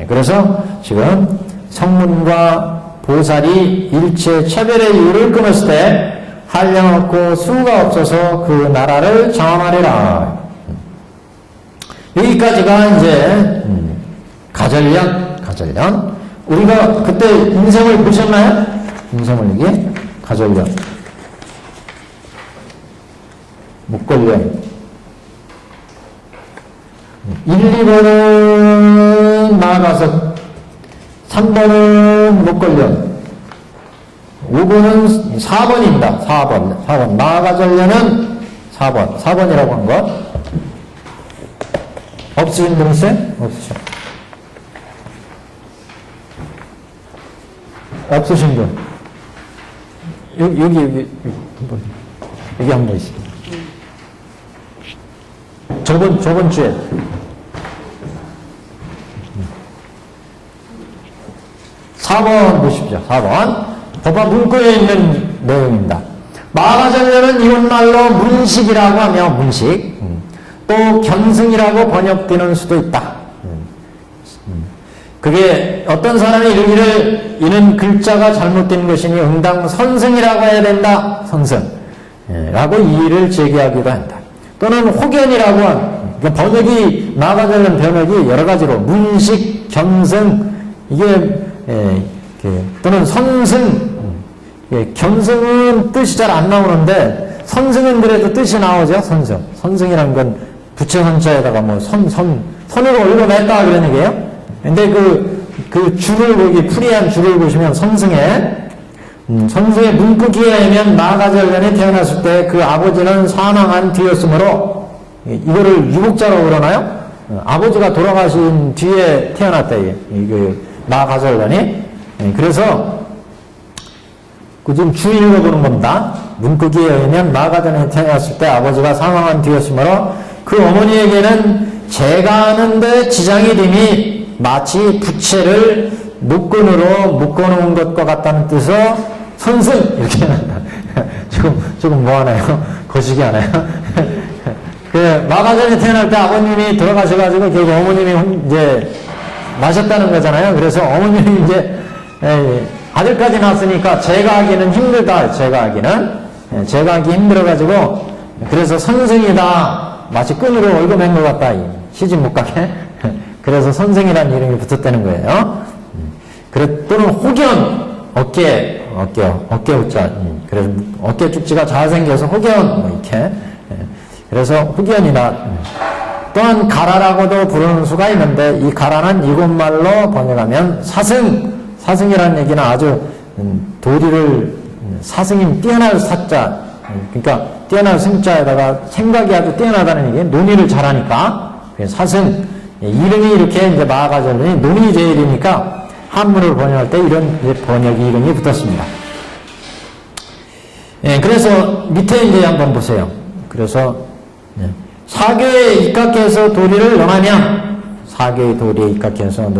그래서 지금 성문과 보살이 일체 차별의 이유를 끊었을 때 한량없고 수가 없어서 그 나라를 장엄하리라. 여기까지가 이제 가절련. 우리가 그때 인성을 보셨나요? 인성을 이게 가절련, 목걸련. 1, 2번은 마가석, 3번은 목걸련, 5번은 4번입니다. 4번. 마가절련은 4번이라고 한 것. 없으신 분 있어요? 없으셔. 없으신 분. 여기 한 분 있어요. 저번 주에. (4번) 보십시오. 4번. 법화 문구에 있는 내용입니다. 마가절련은 이웃말로 문식이라고 하며 문식, 또 견승이라고 번역되는 수도 있다. 그게 어떤 사람이 이르기를 이는 글자가 잘못된 것이니 응당 선승이라고 해야 된다. 선승 라고 이의를 제기하기도 한다. 또는 혹연이라고 한, 그러니까 번역이, 마가절련 번역이 여러 가지로 문식, 견승, 이게 또는 선승, 견승은 뜻이 잘 안 나오는데 선승은 그래도 뜻이 나오죠. 선승이라는 건 부처 선자에다가 선으로 올려냈다 그런 얘기예요. 근데 그 줄을 보기, 풀이한 줄을 보시면 선승의 문구기에 의하면 마가절련에 태어났을 때 그 아버지는 사망한 뒤였으므로, 이거를 유복자라고 그러나요? 아버지가 돌아가신 뒤에 태어났다, 이게 마가절련이. 그래서 지금 주 읽어보는 겁니다. 문구기에 의하면 마가전에 태어났을 때 아버지가 사망한 뒤였으므로 그 어머니에게는 제가 하는데 지장이 됨이 마치 부채를 노끈으로 묶어놓은 것과 같다는 뜻으로 선승 이렇게 한다. 조금 뭐 하나요? 거시기 하나요? 그 마가전에 태어날 때 아버님이 돌아가셔가지고 결국 어머님이 이제 마셨다는 거잖아요. 그래서 어머님이 이제 아들까지 낳았으니까 제가 하기는 힘들다. 제가 하기 힘들어가지고 그래서 선생이다. 마치 끈으로 얽어맨 것 같다. 시집 못 가게. 그래서 선생이라는 이름이 붙었다는 거예요. 또는 혹연 어깨 웃자. 그래서 어깨 쪽지가 잘생겨서 혹연 뭐 이렇게. 그래서 혹연이다. 또한 가라라고도 부르는 수가 있는데 이 가라는 이곳말로 번역하면 사승이라는 얘기는 아주 도리를 사승인 뛰어날 사자, 그러니까 뛰어날 승자에다가 생각이 아주 뛰어나다는 얘기, 논의를 잘하니까 사승. 이름이 이렇게 이제 마가전이 논의제일이니까 한문을 번역할 때 이런 번역 이름이 붙었습니다. 그래서 밑에 이제 한번 보세요. 그래서 사교에 입각해서 도리를 논하면 사교의 도리에 입각해서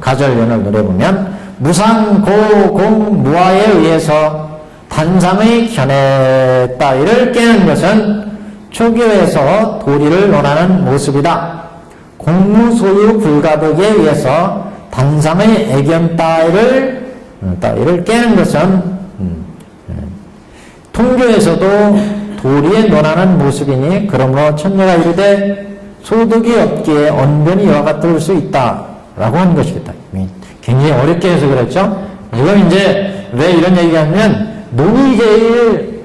가절연을 노려보면 무상고공무화에 의해서 단상의 견해 따위를 깨는 것은 초교에서 도리를 논하는 모습이다. 공무소유 불가득에 의해서 단상의 애견 따위를 깨는 것은 통교에서도 도리에 논하는 모습이니 그러므로 천녀가 이르되 소득이 없기에 언변이 이와 같을 수 있다 라고 하는 것이겠다. 굉장히 어렵게 해서 그랬죠. 이건 이제 왜 이런 얘기하냐면 논의제일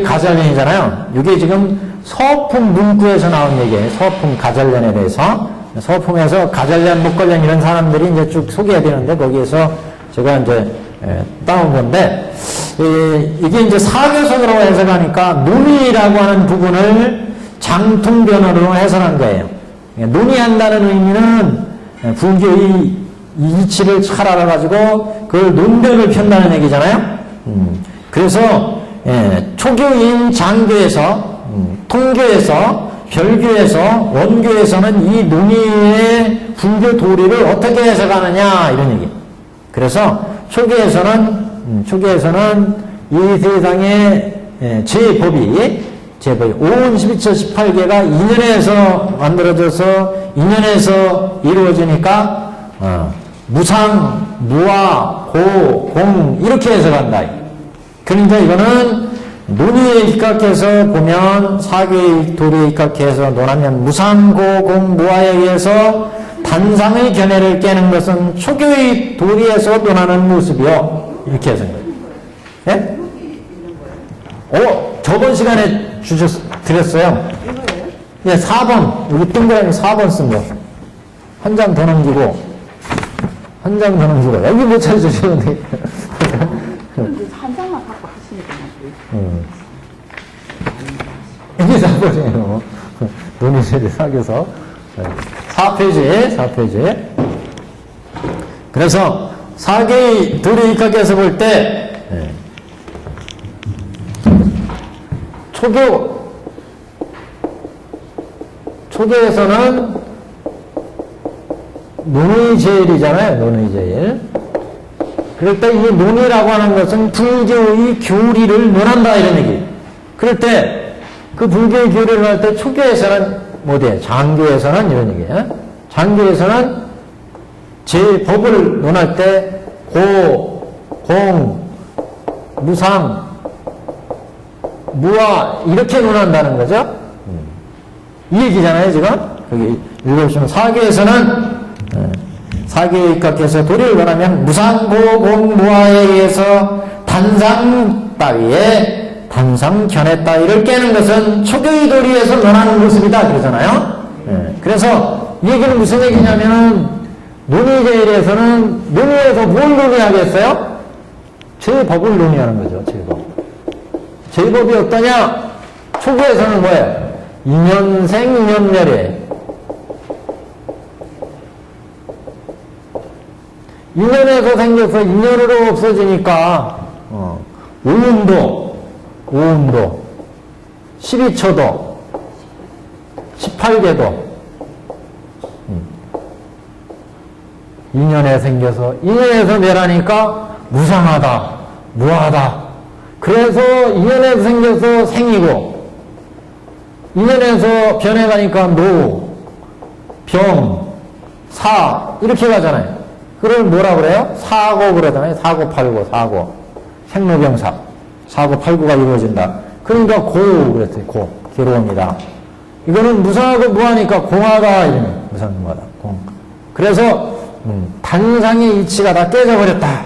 가절연이잖아요. 이게 지금 서품 문구에서 나온 얘기예요. 서품 가절연에 대해서. 서품에서 가절연, 목걸연 이런 사람들이 이제 쭉 소개해야 되는데 거기에서 제가 이제 따온 건데 이게 이제 사교성으로 해석하니까 논의라고 하는 부분을 장통변으로 해석한 거예요. 논의한다는 의미는 불교의 이치를 잘 알아가지고 그걸 논변을 편다는 얘기잖아요. 그래서 초교인 장교에서 통교에서 별교에서 원교에서는 이 논의의 불교 도리를 어떻게 해석하느냐 이런 얘기. 그래서 초교에서는 이 세상의 제법이 5운 12처 18개가 인연에서 만들어져서 인연에서 이루어지니까 무상, 무아, 고, 공 이렇게 해석한다. 그러니까 이거는 논의에 입각해서 보면 사교의 도리에 입각해서 논하면 무상, 고, 공, 무아에 의해서 단상의 견해를 깨는 것은 초교의 도리에서 논하는 모습이요. 이렇게 해석한 거예요. 예? 저번 시간에 드렸어요. 예, 4번. 여기 동그라미 4번 쓴 거. 한 장 더 넘기고, 여기 못 찾으시는데. 한 장만 갖고 하시니까. 이게 4번이에요. 논의제를 사교서. 4페이지. 그래서 사교의 도리에 입각해서 볼 때, 초교에서는 논의제일이잖아요. 논의제일. 그럴 때 이 논의라고 하는 것은 불교의 교리를 논한다 이런 얘기. 그럴 때 그 불교의 교리를 논할 때 초교에서는 뭐대요? 장교에서는 이런 얘기예요. 장교에서는 제법을 논할 때 고, 공, 무상, 무아 이렇게 논한다는 거죠. 이 얘기잖아요 지금. 여기 읽어보시면 사교에 입각해서 도리를 논하면 무상고 공무아에 의해서 단상 따위에 단상 견해 따위를 깨는 것은 초교의 도리에서 논하는 모습이다 그러잖아요. 그래서 이 얘기는 무슨 얘기냐면은 논의제일에서는 논의에서 뭘 논의하겠어요? 제법을 논의하는 거죠. 제법이 어떠냐? 초교에서는 뭐예요? 인연생 인연멸이에요. 인연에서 생겨서 인연으로 없어지니까, 오음도, 12초도, 18개도, 인연에 생겨서, 인연에서 멸하니까 무상하다, 무하다. 그래서 인연에서 생겨서 생이고, 인연에서 변해가니까 노, 병, 사, 이렇게 가잖아요. 그걸 뭐라 그래요? 사고 그러잖아요. 사고, 팔고, 사고. 생로병사. 사고, 팔고가 이루어진다. 그러니까 고, 그랬어요. 고. 괴로움이다. 이거는 무상하고 무하니까 공하다. 이러면 무상무하다. 공. 그래서, 단상의 이치가 다 깨져버렸다.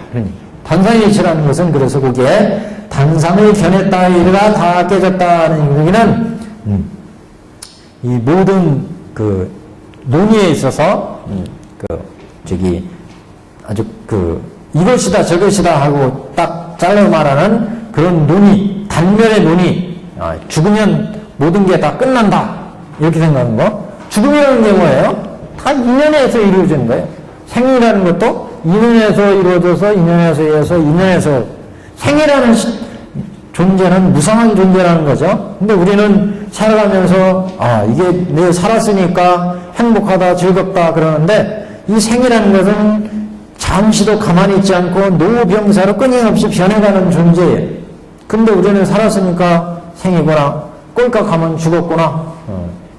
단상의 이치라는 것은 그래서 거기에 단상을 견했다. 이래가 다 깨졌다는 얘기는, 이 모든 그 논의에 있어서, 아주 이것이다 저것이다 하고 딱 잘라 말하는 그런 논의, 단면의 논의, 죽으면 모든 게 다 끝난다. 이렇게 생각하는 거. 죽으면 게 뭐예요? 다 인연에서 이루어지는 거예요. 생이라는 것도 인연에서 이루어져서, 인연에서 이어서, 인연에서. 생이라는 존재는 무상한 존재라는 거죠. 근데 우리는 살아가면서, 이게 내 살았으니까 행복하다, 즐겁다, 그러는데, 이 생이라는 것은 잠시도 가만히 있지 않고 노병사로 끊임없이 변해가는 존재예요. 근데 우리는 살았으니까 생이구나, 꼴깍 하면 죽었구나,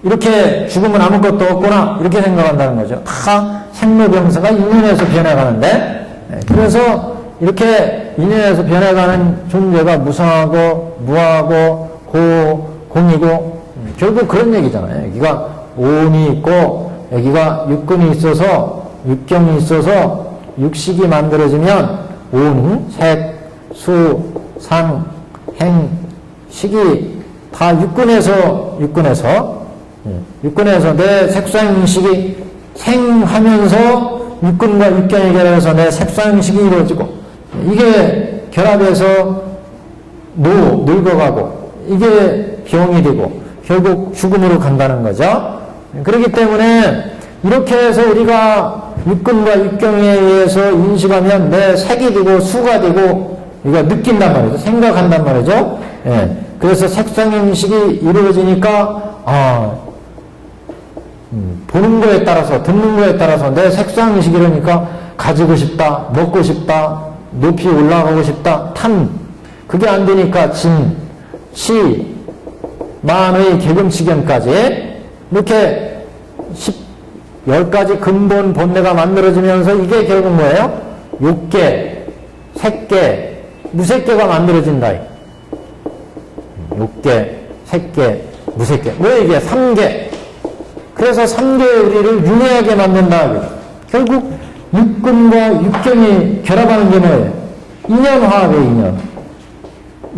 이렇게 죽으면 아무것도 없구나, 이렇게 생각한다는 거죠. 다 생로병사가 인연에서 변해가는데, 그래서 이렇게 인연에서 변해가는 존재가 무상하고 무하고 공이고, 결국 그런 얘기잖아요. 여기가 오온이 있고 여기가 육근이 있어서, 육경이 있어서 육식이 만들어지면 온, 색, 수, 상, 행, 식이 다 육근에서 내 색상식이 생하면서 육근과 육경이 결합해서 내 색상식이 이루어지고, 이게 결합해서 늙어가고, 이게 병이 되고 결국 죽음으로 간다는 거죠. 그렇기 때문에 이렇게 해서 우리가 육근과 육경에 의해서 인식하면 내 색이 되고 수가 되고, 이거 느낀단 말이죠. 생각한단 말이죠. 예. 그래서 색상인식이 이루어지니까, 보는 거에 따라서, 듣는 거에 따라서 내 색상인식이 이러니까 가지고 싶다, 먹고 싶다, 높이 올라가고 싶다, 탐. 그게 안 되니까 진, 시, 만의 개금치견까지 이렇게 10가지 근본 본내가 만들어지면서 이게 결국 뭐예요? 욕계, 색계, 무색계가 만들어진다. 욕계, 색계, 무색계. 왜 이게 3계? 그래서 3계의 우리를 윤회하게 만든다. 결국 육근과 육경이 결합하는 게 뭐예요? 인연화합이에요, 인연.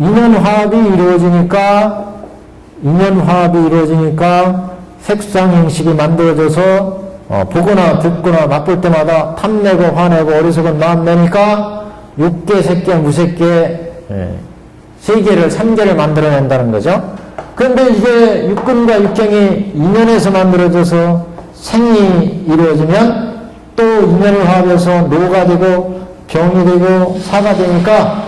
인연화합이 이루어지니까 색상행식이 만들어져서 보거나 듣거나 맛볼 때마다 탐내고 화내고 어리석은 마음 내니까 육계, 색계, 무색계, 세 개를, 3개를 만들어낸다는 거죠. 그런데 이게 육근과 육경이 인연에서 만들어져서 생이 이루어지면 또 인연을 화합해서 노가 되고 병이 되고 사가 되니까,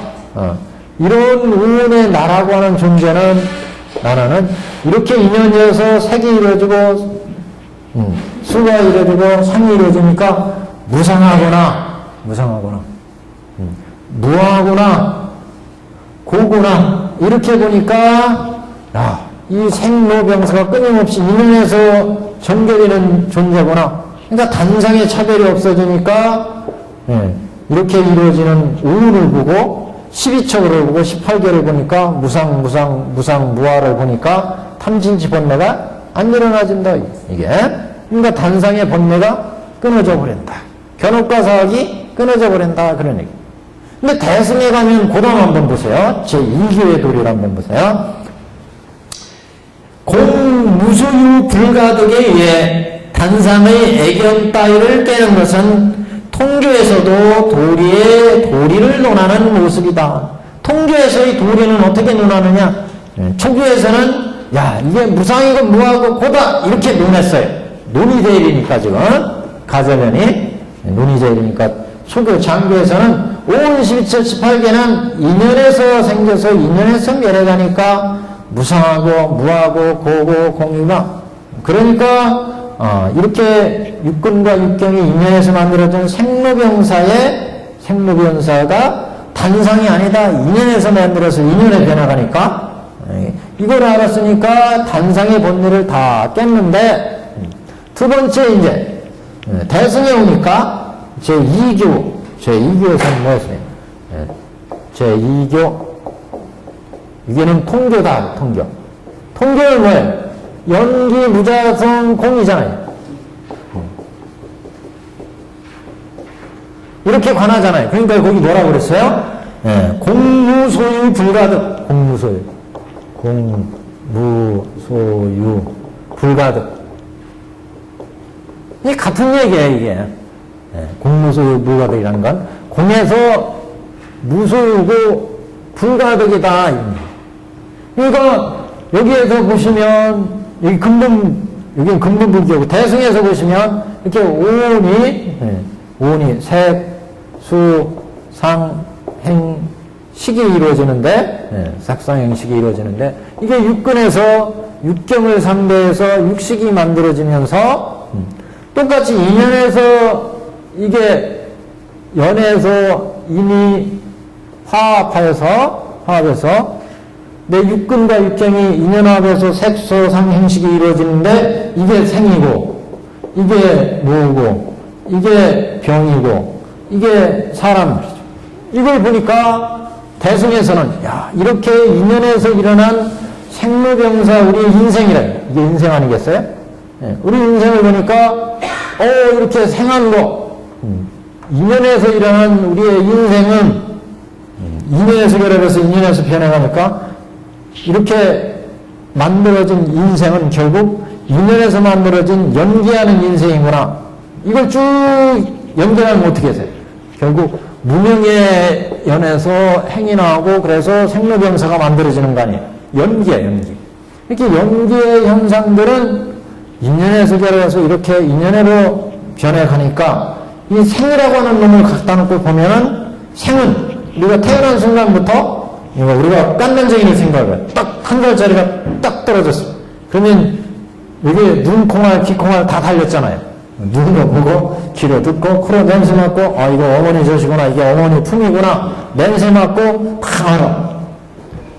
이런 우운의 나라고 하는 존재는, 나는 이렇게 인연이어서 색이 이루어지고 수가 이루어지고 상이 이루어지니까 무상하구나, 무하구나, 고구나, 이렇게 보니까 이 생로병사가 끊임없이 인연에서 전개되는 존재구나. 그러니까 단상의 차별이 없어지니까 이렇게 이루어지는 우운을 보고 12척을 보고 18개를 보니까 무상무화를 보니까 탐진치 번뇌가 안 일어나진다. 이게 그러니까 단상의 번뇌가 끊어져 버린다. 견업과 사학이 끊어져 버린다. 그런 얘기. 근데 대승에 가면 고담 한번 보세요. 제2기의 도리를 한번 보세요. 공무수유 불가득에 의해 단상의 애견 따위를 깨는 것은 통교에서도 도리를 논하는 모습이다. 통교에서의 도리는 어떻게 논하느냐? 초교에서는 이게 무상이고 무하고 고다 이렇게 논했어요. 논의제일이니까 지금 가설련이 논의제일이니까 초교, 장교에서는 5, 12, 18개는 인연에서 생겨서 인연에서 멸해가니까 무상하고 무하고 고고 공유가 그러니까 이렇게 육근과 육경이 인연에서 만들어진 생로병사가 단상이 아니다. 인연에서 만들어서 인연에 변화가니까 이걸 알았으니까 단상의 본질을 다 깼는데 두 번째 이제 대승에 오니까 제2교에서는 뭐였어요? 제2교 이게는 통교다. 통교는 뭐예요? 연기 무자성 공이잖아요. 이렇게 관하잖아요. 그러니까 거기 뭐라고 그랬어요? 공무소유 불가득. 공무소유 불가득. 이게 같은 얘기예요, 이게. 공무소유 불가득이라는 건 공에서 무소유고 불가득이다. 그러니까 여기에서 보시면 여기는 근본부기고 대승에서 보시면 이렇게 오온이 색, 수, 상, 행, 식이 이루어지는데 삭상행식이 이루어지는데 이게 육근에서 육경을 상대해서 육식이 만들어지면서 똑같이 인연에서 이게 연에서 인이 화합해서 내 육근과 육경이 인연합에서 색소상행식이 이루어지는데 이게 생이고 이게 무고 이게 병이고 이게 사람 이걸 보니까 대승에서는 야 이렇게 인연에서 일어난 생로병사 우리의 인생이래. 이게 인생 아니겠어요? 우리 인생을 보니까 이렇게 생한 거 인연에서 일어난 우리의 인생은 인연에서 결합해서 인연에서 변해가니까 이렇게 만들어진 인생은 결국 인연에서 만들어진 연기하는 인생이구나. 이걸 쭉 연결하면 어떻게 하세요? 결국 무명의 연에서 행이 나오고 그래서 생로병사가 만들어지는 거 아니에요? 연기야, 연기. 이렇게 연기의 현상들은 인연에서 결합해서 이렇게 인연으로 변해가니까 이 생이라고 하는 놈을 갖다 놓고 보면은 생은 우리가 태어난 순간부터 우리가 깐난쟁이를 생각해. 딱 한 살짜리가 딱 떨어졌어. 그러면 여기 눈, 콩알, 귀, 콩알 다 달렸잖아요. 눈으로 보고, 귀로 듣고, 코로 냄새 맡고, 이거 어머니 젖이구나, 이게 어머니 품이구나, 냄새 맡고, 다 알아.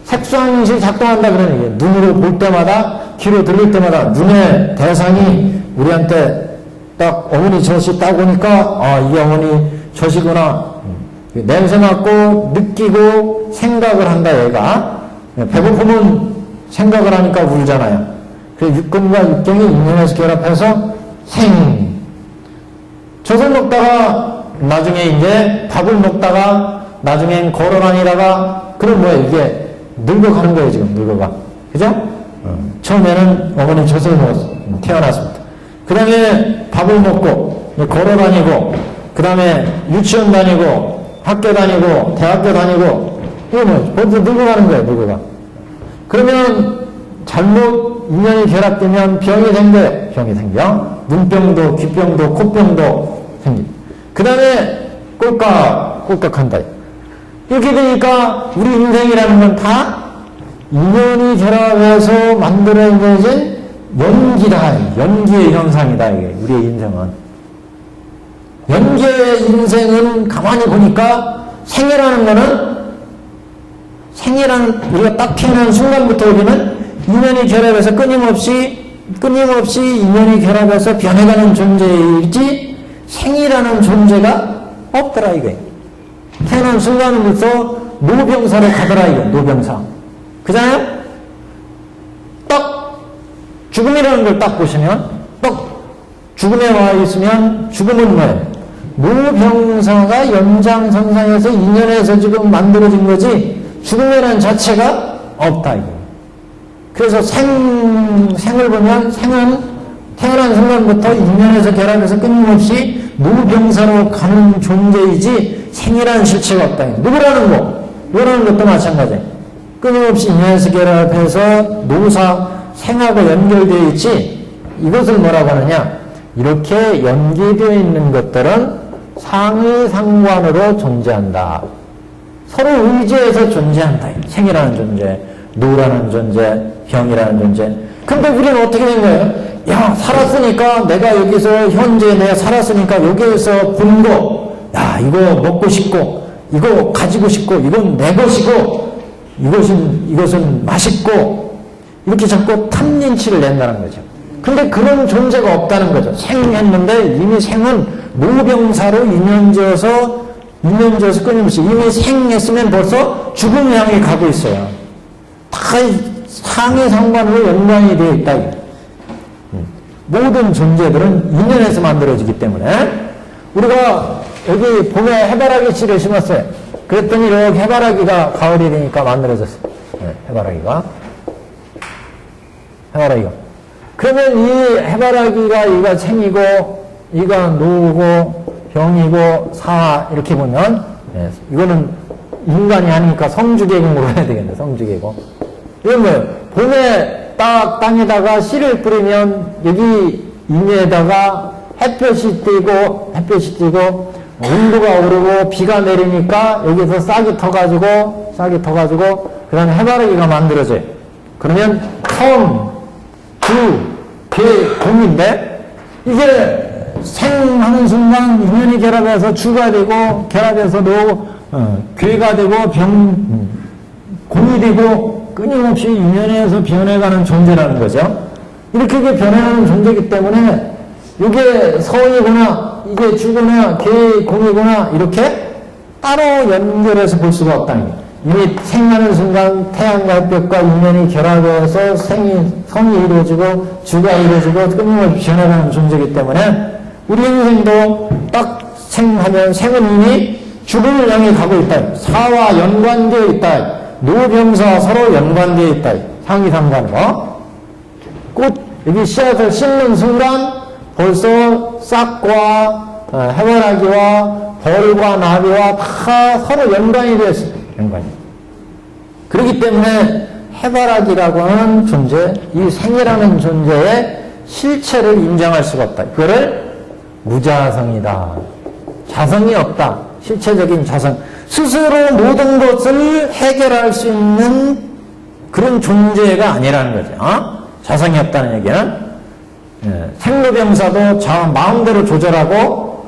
색소항식이 작동한다 그러는 얘기예요. 눈으로 볼 때마다, 귀로 들릴 때마다, 눈의 대상이 우리한테 딱 어머니 젖이 딱 오니까, 이게 어머니 젖이구나. 냄새 맡고, 느끼고, 생각을 한다, 얘가. 배고프면 생각을 하니까 울잖아요. 그래서 육근과 육경이 인연에서 결합해서 젖을 먹다가, 나중에 이제 밥을 먹다가, 나중엔 걸어 다니다가, 그럼 뭐예요? 이게 늙어가는 거예요, 지금, 늙어가. 그죠? 처음에는 어머니 젖을 먹었어. 태어났습니다. 그 다음에 밥을 먹고, 걸어 다니고, 그 다음에 유치원 다니고, 학교 다니고, 대학교 다니고, 이거 뭐, 벌써 늙어가는 거예요, 늙어가. 그러면, 잘못 인연이 결합되면 병이 생겨요. 병이 생겨. 눈병도, 귀병도, 코병도 생겨. 그 다음에, 꼴깍한다. 이렇게 되니까, 우리 인생이라는 건 다 인연이 결합해서 만들어진 연기다. 연기의 현상이다, 이게. 우리의 인생은. 연기의 인생은 가만히 보니까 생이라는 거는 우리가 딱 태어난 순간부터 우리는 인연이 결합해서 끊임없이 인연이 결합해서 변해가는 존재이지 생이라는 존재가 없더라 이게. 태어난 순간부터 노병사로 가더라 이게. 노병사. 그잖아요? 딱 죽음이라는 걸 딱 보시면 딱 죽음에 와 있으면 죽음은 뭐예요? 노병사가 연장선상에서 인연에서 지금 만들어진 거지 죽음이라는 자체가 없다 이거. 그래서 생을 보면 생은 태어난 순간부터 인연에서 결합해서 끊임없이 노병사로 가는 존재이지 생이라는 실체가 없다. 누구라는 것도 마찬가지예요. 끊임없이 인연에서 결합해서 생하고 연결되어 있지 이것을 뭐라고 하느냐. 이렇게 연계되어 있는 것들은 상의상관으로 존재한다. 서로 의지해서 존재한다. 생이라는 존재, 노라는 존재, 병이라는 존재. 근데 우리는 어떻게 된 거예요? 야, 살았으니까 내가 여기서 현재 내가 살았으니까 여기에서 본 거, 야, 이거 먹고 싶고, 이거 가지고 싶고, 이건 내 것이고, 이것은 맛있고, 이렇게 자꾸 탐진치를 낸다는 거죠. 근데 그런 존재가 없다는 거죠. 생했는데 이미 생은 모병사로 유년지어서 끊임없이 이미 생했으면 벌써 죽음을 향해 가고 있어요. 다 상해상관으로 연관이 되어 있다. 모든 존재들은 인연에서 만들어지기 때문에 우리가 여기 봄에 해바라기 씨를 심었어요. 그랬더니 이렇게 해바라기가 가을이 되니까 만들어졌어요. 네, 해바라기가. 그러면 이 해바라기가 이가 생이고 이가 노고 병이고 사 이렇게 보면 이거는 인간이 아니니까 성주계공으로 해야 되겠네. 성주계공. 이건 뭐예요? 봄에 딱 땅에다가 씨를 뿌리면 여기 임에다가 햇볕이 띄고 온도가 오르고 비가 내리니까 여기서 싹이 터가지고 그 다음에 해바라기가 만들어져요. 그러면 성, 주, 계, 공인데 이게 생하는 순간 인연이 결합해서 주가 되고 결합해서 괴가 되고 공이 되고 끊임없이 인연에서 변해가는 존재라는 거죠. 이렇게 변해가는 존재이기 때문에 이게 성이구나 이게 주구나 계, 공이구나 이렇게 따로 연결해서 볼 수가 없다는 거예요. 이미 생하는 순간 태양과 햇볕과 인연이 결합해서 성이 이루어지고 주가 이루어지고 끊임없이 변해가는 존재이기 때문에 우리 인생도 딱 생하면 생은 이미 죽음을 향해 가고 있다. 사와 연관되어 있다. 노병사 서로 연관되어 있다. 상이상관으로. 꽃 여기 씨앗을 심는 순간 벌써 싹과 해바라기와 벌과 나비와 다 서로 연관이 되어 있어요. 연관이. 그렇기 때문에 해바라기라고 하는 존재, 이 생이라는 존재의 실체를 인정할 수가 없다. 그거를 무자성이다. 자성이 없다. 실체적인 자성. 스스로 모든 것을 해결할 수 있는 그런 존재가 아니라는 거죠. 자성이 없다는 얘기는 생로병사도 마음대로 조절하고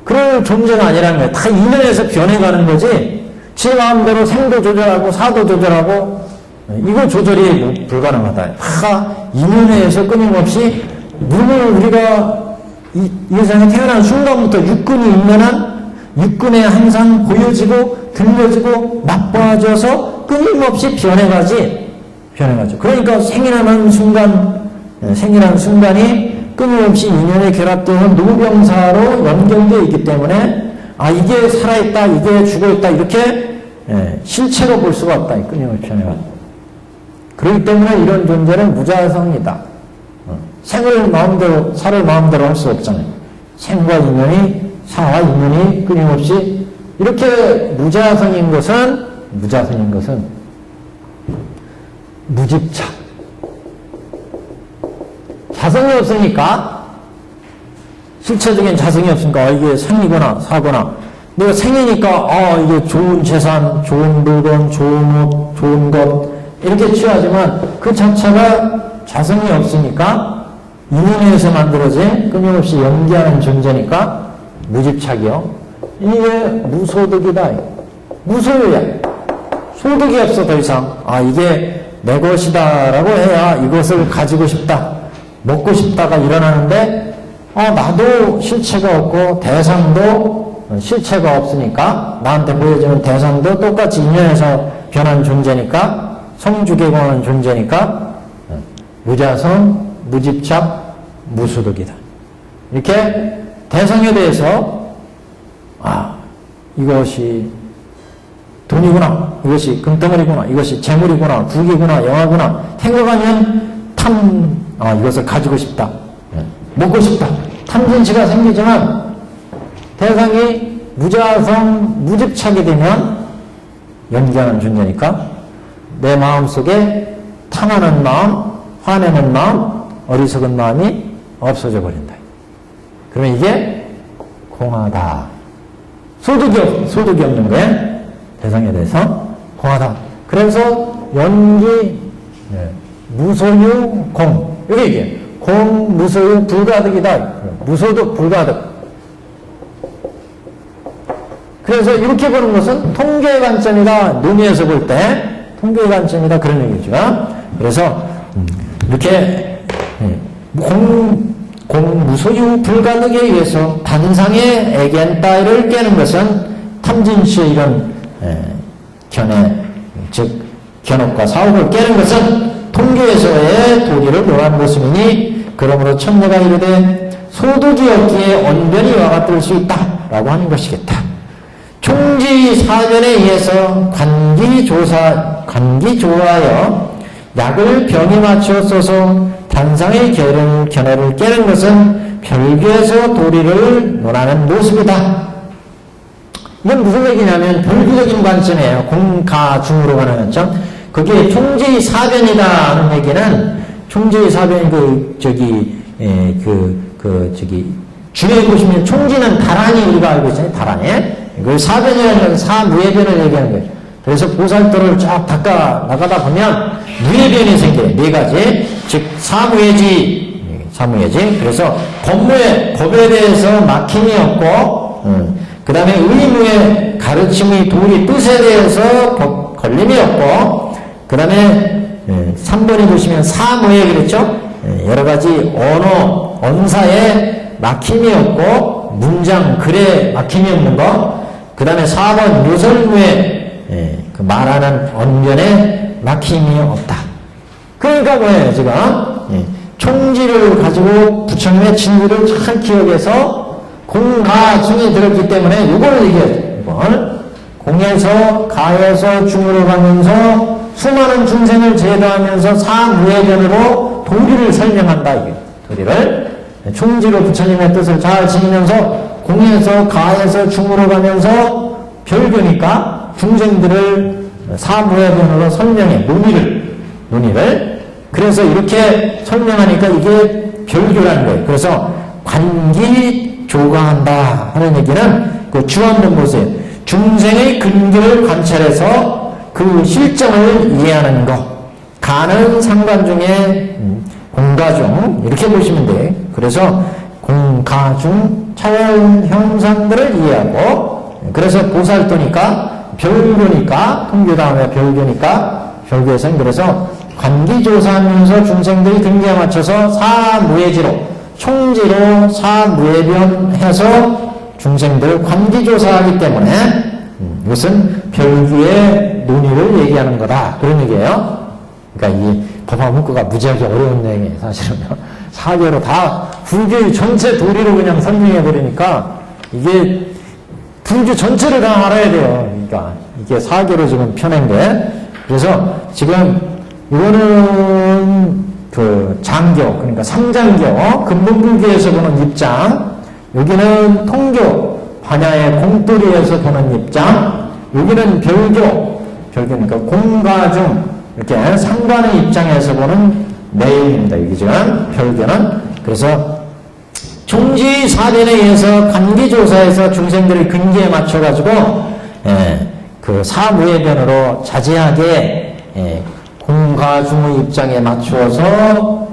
그런 존재가 아니라는 거예요. 다 인연에서 변해가는 거지 지 마음대로 생도 조절하고 사도 조절하고 이거 조절이 불가능하다. 다 인연에서 끊임없이 눈을 우리가 이 세상에 태어난 순간부터 육근이 있는 한 육근에 항상 보여지고 들려지고 맛보아져서 끊임없이 변해가죠. 그러니까 생이라는 순간이 끊임없이 인연에 결합되는 노병사로 연결되어 있기 때문에 이게 살아있다, 이게 죽어있다 이렇게 실체로 볼 수가 없다. 끊임없이 변해가지고. 그렇기 때문에 이런 존재는 무자성이다. 생을 마음대로, 사를 마음대로 할 수 없잖아요. 생과 인연이, 사와 인연이 끊임없이 이렇게 무자성인 것은 무집착. 자성이 없으니까, 실체적인 자성이 없으니까, 이게 생이거나 사거나, 내가 생이니까, 이게 좋은 재산, 좋은 물건, 좋은 옷, 좋은 것, 이렇게 취하지만 그 자체가 자성이 없으니까, 인연에서 만들어진 끊임없이 연기하는 존재니까 무집착이요. 이게 무소득이다. 무소유야. 소득이 없어 더 이상. 이게 내 것이다라고 해야 이것을 가지고 싶다. 먹고 싶다가 일어나는데 나도 실체가 없고 대상도 실체가 없으니까 나한테 보여지는 대상도 똑같이 인연에서 변한 존재니까 성주계공하는 존재니까 무자성 무집착, 무소득이다. 이렇게 대상에 대해서 이것이 돈이구나, 이것이 금덩어리구나, 이것이 재물이구나, 부귀구나, 영화구나 생각하면 이것을 가지고 싶다, 먹고 싶다, 탐진치가 생기지만 대상이 무자성, 무집착이 되면 연기하는 존재니까 내 마음속에 탐하는 마음, 화내는 마음, 어리석은 마음이 없어져 버린다. 그러면 이게 공하다. 소득이 없는 거예요. 대상에 대해서 공하다. 그래서 연기, 무소유, 공. 이게 공, 무소유, 불가득이다. 무소득, 불가득. 그래서 이렇게 보는 것은 통계의 관점이다. 논의에서 볼 때 통계의 관점이다. 그런 얘기죠. 그래서 이렇게 무소유, 불가득에 의해서 단상의 애견 따위를 깨는 것은 탐진시의 이런 견해, 즉 견업과 사업을 깨는 것은 통계에서의 도리를 논하는 모습이니 그러므로 천녀가 이르되 소득이 없기에 언변이 와같을 수 있다라고 하는 것이겠다. 총지 사변에 의해서 관기조하여 약을 병에 맞춰 써서 단상의 견해를 깨는 것은 별교에서 도리를 논하는 모습이다. 이건 무슨 얘기냐면 별교적인 관점이에요. 공가중으로 가는 관점. 거기에 총지의 사변이다 하는 얘기는 총지의 사변이 중요해 보시면 총지는 다란이 우리가 알고 있잖아요. 다란이. 그 사변이라는 건 사무예변을 얘기하는 거예요. 그래서 보살도를 쫙 닦아 나가다 보면 무예변이 생겨요. 네 가지. 즉 사무예지. 그래서 법에 대해서 막힘이 없고 그 다음에 의무의 가르침의 도리 뜻에 대해서 걸림이 없고 그 다음에 3번에 보시면 사무예 그랬죠? 여러 가지 언어, 언사에 막힘이 없고 문장, 글에 막힘이 없는 거. 그 다음에 4번 요설무에 그 말하는 언변에 막힘이 없다. 그러니까 뭐예요 지금? 총지를 가지고 부처님의 진리를 잘 기억해서 공가중에 들었기 때문에 이걸 얘기해요. 이걸 공에서 가에서 중으로 가면서 수많은 중생을 제도하면서 사무예변으로 도리를 설명한다. 이게 도리를 총지로 부처님의 뜻을 잘 지니면서 공에서 가에서 중으로 가면서 별교니까 중생들을 사무예변으로 설명해. 논의를 그래서 이렇게 설명하니까 이게 별교라는 거예요. 그래서 관기조가한다 하는 얘기는 그 주안된 보세요. 중생의 근기를 관찰해서 그 실정을 이해하는 것. 가는 상관 중에 공가중 이렇게 보시면 돼요. 그래서 공가중 차원 형상들을 이해하고 그래서 보살도니까 별교니까 통교 다음에 별교에서는 그래서 관기조사하면서 중생들이 근기에 맞춰서 사무예지로 총지로 사무예변해서 중생들을 관기조사하기 때문에 이것은 별교의 논의를 얘기하는 거다. 그런 얘기예요. 그러니까 이 법화 문구가 무지하게 어려운 내용이에요. 사실은요. 사계로 다 불교 전체 도리로 그냥 설명해 버리니까 이게 불교 전체를 다 알아야 돼요. 그러니까 이게 사계로 지금 펴낸 게. 그래서 지금 이거는 그 장교, 그러니까 삼장교, 근본불교에서 보는 입장. 여기는 통교, 반야의 공돌이에서 보는 입장. 여기는 별교니까 공가중, 이렇게 상관의 입장에서 보는 내용입니다. 여기 지금 별교는. 그래서 총지 사변에 의해서 관기조사에서 중생들의 근기에 맞춰가지고 그 사무예변으로 자제하게 공가중의 입장에 맞추어서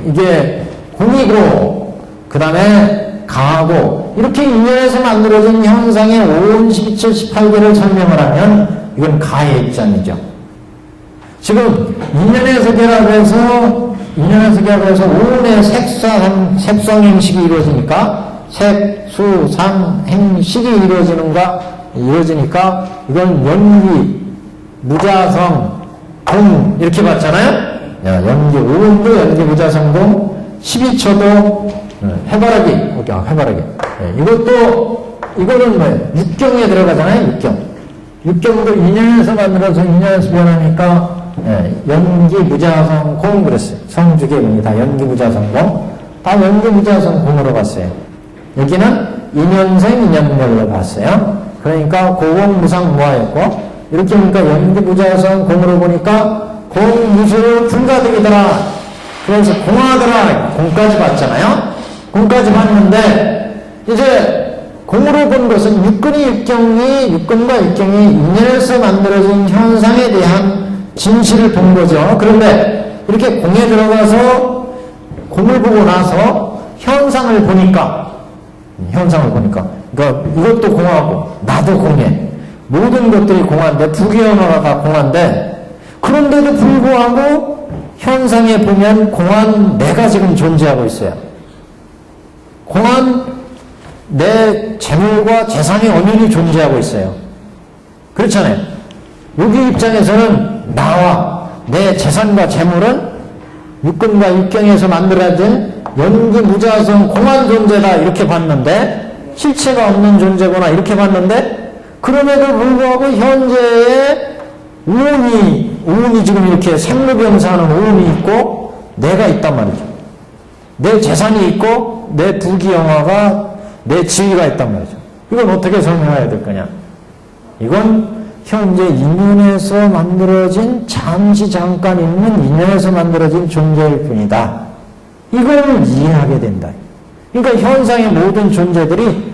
이게 공이고 그 다음에 가하고 이렇게 인연에서 만들어진 형상의 5온 12처 18개를 설명을 하면 이건 가의 입장이죠. 지금 인연에서 결합해서 5온의 색상 행식이 이루어지니까 색, 수, 상, 행식이 이루어지니까 이건 연기, 무자성, 공 이렇게 봤잖아요. 연기, 5온도 연기, 무자성, 공 12처도 해바라기. 이거는 뭐예요? 육경에 들어가잖아요. 육경도 인연에서 만들어서 인연에서 변하니까 연기, 무자성, 공 그랬어요. 성주계문이 다 연기, 무자성, 공. 다 연기, 무자성, 공으로 봤어요. 여기는 인연생, 인연멸로 봤어요. 그러니까 고공, 무상, 무하였고 이렇게 보니까 연기, 무자성, 공으로 보니까 공, 무수, 불가득이더라. 그래서 공하더라. 공까지 봤잖아요. 공까지 봤는데 이제 공으로 본 것은 육근과 육경이 인연에서 만들어진 현상에 대한 진실을 본 거죠. 그런데 이렇게 공에 들어가서 공을 보고 나서 현상을 보니까, 그러니까 이것도 공하고 나도 공해. 모든 것들이 공한데, 부귀영화가 다 공한데, 그런데도 불구하고 현상에 보면 공한 내가 지금 존재하고 있어요. 공한 내 재물과 재산이 엄연히 존재하고 있어요. 그렇잖아요. 여기 입장에서는 나와 내 재산과 재물은 육근과 육경에서 만들어진 연기 무자성 공한 존재다 이렇게 봤는데, 실체가 없는 존재구나 이렇게 봤는데, 그럼에도 불구하고 현재의 우운이 지금 이렇게 생로병사하는 우운이 있고 내가 있단 말이죠. 내 재산이 있고 내 부귀영화가 내 지위가 있단 말이죠. 이건 어떻게 설명해야 될 거냐? 이건 현재 인연에서 만들어진, 잠깐 있는 인연에서 만들어진 존재일 뿐이다. 이걸 이해하게 된다. 그러니까 현상의 모든 존재들이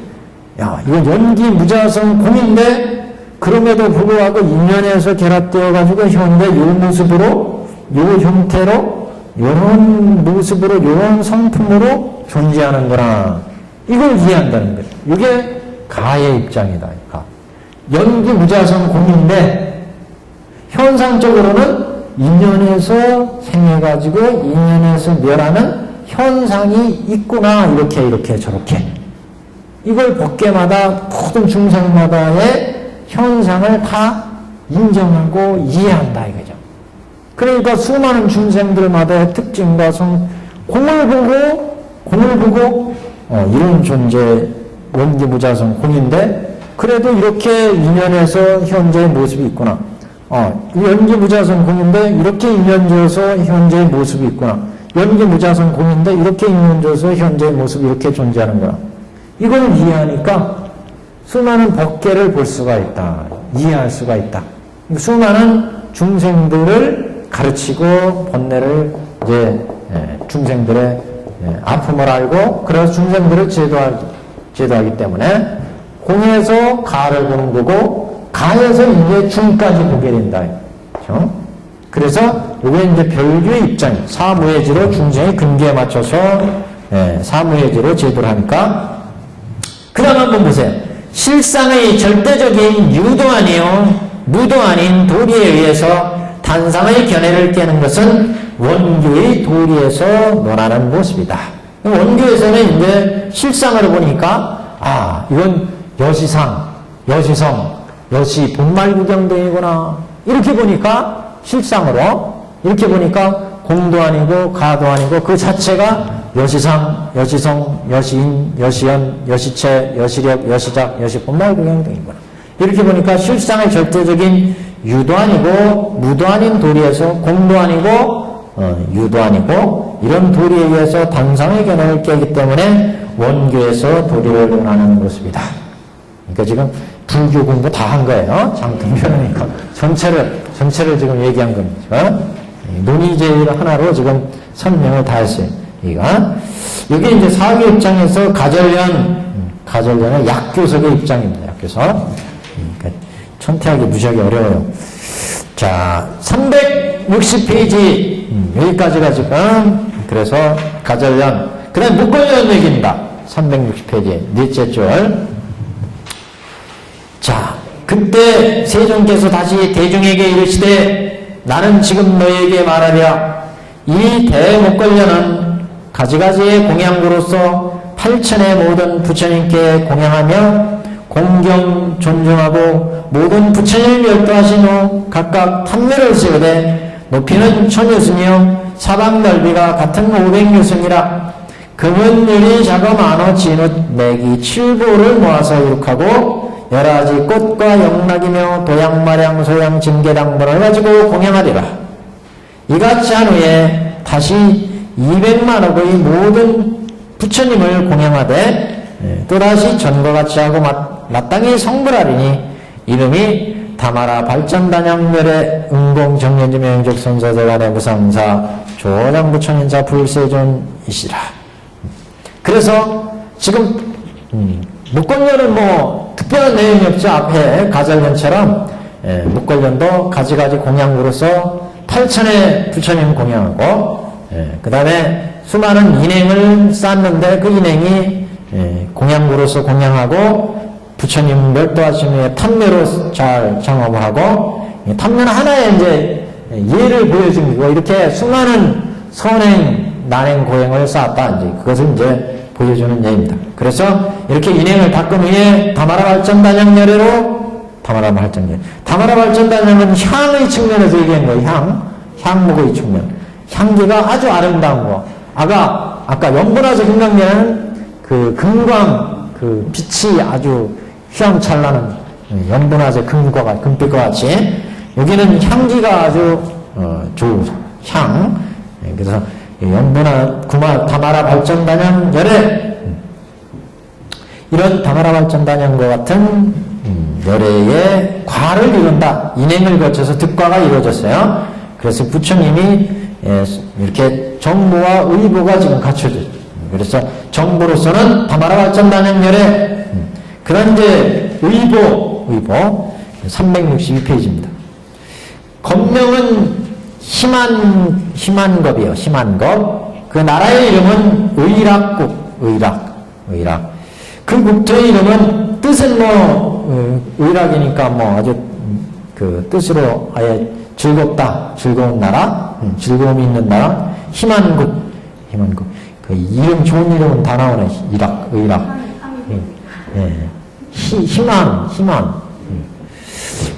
이건 연기 무자성 공인데, 그럼에도 불구하고 인연에서 결합되어 가지고 현재 요 모습으로, 요 형태로, 요런 모습으로, 요런 성품으로 존재하는구나. 이걸 이해한다는 거예요. 이게 가의 입장이다. 가. 연기 무자성 공인데, 현상적으로는 인연에서 생해가지고 인연에서 멸하는 현상이 있구나. 이렇게 저렇게. 이걸 법계마다 모든 중생마다의 현상을 다 인정하고 이해한다 이거죠. 그러니까 수많은 중생들마다의 특징과 공을 보고 이런 존재 연기무자성 공인데, 그래도 이렇게 인연에서 현재의 모습이 있구나. 연기무자성 공인데 이렇게 인연져서 현재의 모습이 있구나. 연기무자성 공인데 이렇게 인연져서 현재의 모습이 이렇게 존재하는구나. 이걸 이해하니까 수많은 법계를 볼 수가 있다. 이해할 수가 있다. 수많은 중생들을 가르치고 번뇌를 이제 중생들의 아픔을 알고, 그래서 중생들을 제도하기 때문에 공에서 가를 보는 거고, 가에서 이제 중까지 보게 된다. 그렇죠? 그래서 이게 이제 별교의 입장, 사무예지로 중생의 근기에 맞춰서 사무예지로 제도를 하니까. 그 다음 한번 보세요. 실상의 절대적인 유도 아니요 무도 아닌 도리에 의해서 단상의 견해를 깨는 것은 원교의 도리에서 논하는 모습이다. 원교에서는 이제 실상으로 보니까 이건 여시상, 여시성, 여시 본말구경등이구나 이렇게 보니까, 실상으로 이렇게 보니까 공도 아니고 가도 아니고 그 자체가 여시상, 여시성, 여시인, 여시연, 여시체, 여시력, 여시작, 여시본말구경 등이구나. 이렇게 보니까 실상의 절대적인 유도 아니고 무도 아닌 도리에서 공도 아니고 유도 아니고 이런 도리에 의해서 단상의 견해를 깨기 때문에 원교에서 도리를 논하는 모습이다. 그러니까 지금 불교 공부 다 한 거예요. 장등변이니까 전체를 지금 얘기한 겁니다. 논의제일 하나로 지금 설명을 다 했어요. 여기 이제 사교 입장에서 가절련의 약교석의 입장입니다. 약교석. 그러니까 천태하기 무지하게 어려워요. 자, 360페이지 여기까지가 지금, 그래서 가절련, 그 다음에 목걸련 얘기입니다. 360페이지 넷째 줄. 자, 그때 세존께서 다시 대중에게 이르시되 나는 지금 너에게 말하랴. 이 대목걸련은 가지가지의 공양구로서 8천의 모든 부처님께 공양하며 공경 존중하고 모든 부처님을 열도하신 후 각각 탐묘를 세우되 높이는 1000유승이요 사방 넓이가 같은 500유승이라 금은 유리 자금 안어 진웃 매기 7보를 모아서 이룩하고 여러가지 꽃과 영락이며 도양 마량 소양 징계당번을 가지고 공양하리라. 이같이 한 후에 다시 200만억의 모든 부처님을 공양하되 또다시 전과 같이 하고 마땅히 성불하리니 이름이 다마라 발전단양멸의 응공정년지 명적 선사대간의 무상사 조장부처님사 불세존이시라. 그래서 지금 목걸련은 뭐 특별한 내용이 없죠. 앞에 가절련처럼 목걸련도 가지가지 공양으로서 8천의 부처님 공양하고 그 다음에 수많은 인행을 쌓는데 그 인행이 공양으로서 공양하고 부처님 멸도하신 후에 탐묘로 잘 경험을 하고 탐묘는 하나의 이제 예를 보여준 거고 이렇게 수많은 선행, 난행, 고행을 쌓았다. 이제 그것을 이제 보여주는 예입니다. 그래서 이렇게 인행을 닦은 후에 다마라 발전단양 열애로 다마라 발전단. 다마라 발전단양은 향의 측면에서 얘기한 거예요. 향목의 측면. 향기가 아주 아름다운 거. 아까 연분화적 금강계는 그 금광, 그 빛이 아주 휘황찬란한 연분화적 금빛과 같이 여기는 향기가 아주 좋은 향. 그래서 연분화 다마라 발전단양 열애 이런 다마라 발전단양과 같은 열애의 과를 이룬다. 인행을 거쳐서 득과가 이루어졌어요. 그래서 부처님이 이렇게 정보와 의보가 지금 갖춰졌죠. 그래서 정보로서는 다마라 발전단양 열애 그런 이제 의보 362페이지입니다. 법명은 희만겁이에요. 희만겁. 그 나라의 이름은 의락국. 의락. 그 국토의 이름은 뜻은 의락이니까 아주 그 뜻으로 아예 즐겁다. 즐거운 나라. 즐거움이 있는 나라. 희만국. 그 이름 좋은 이름은 다 나오네. 의락. 희망.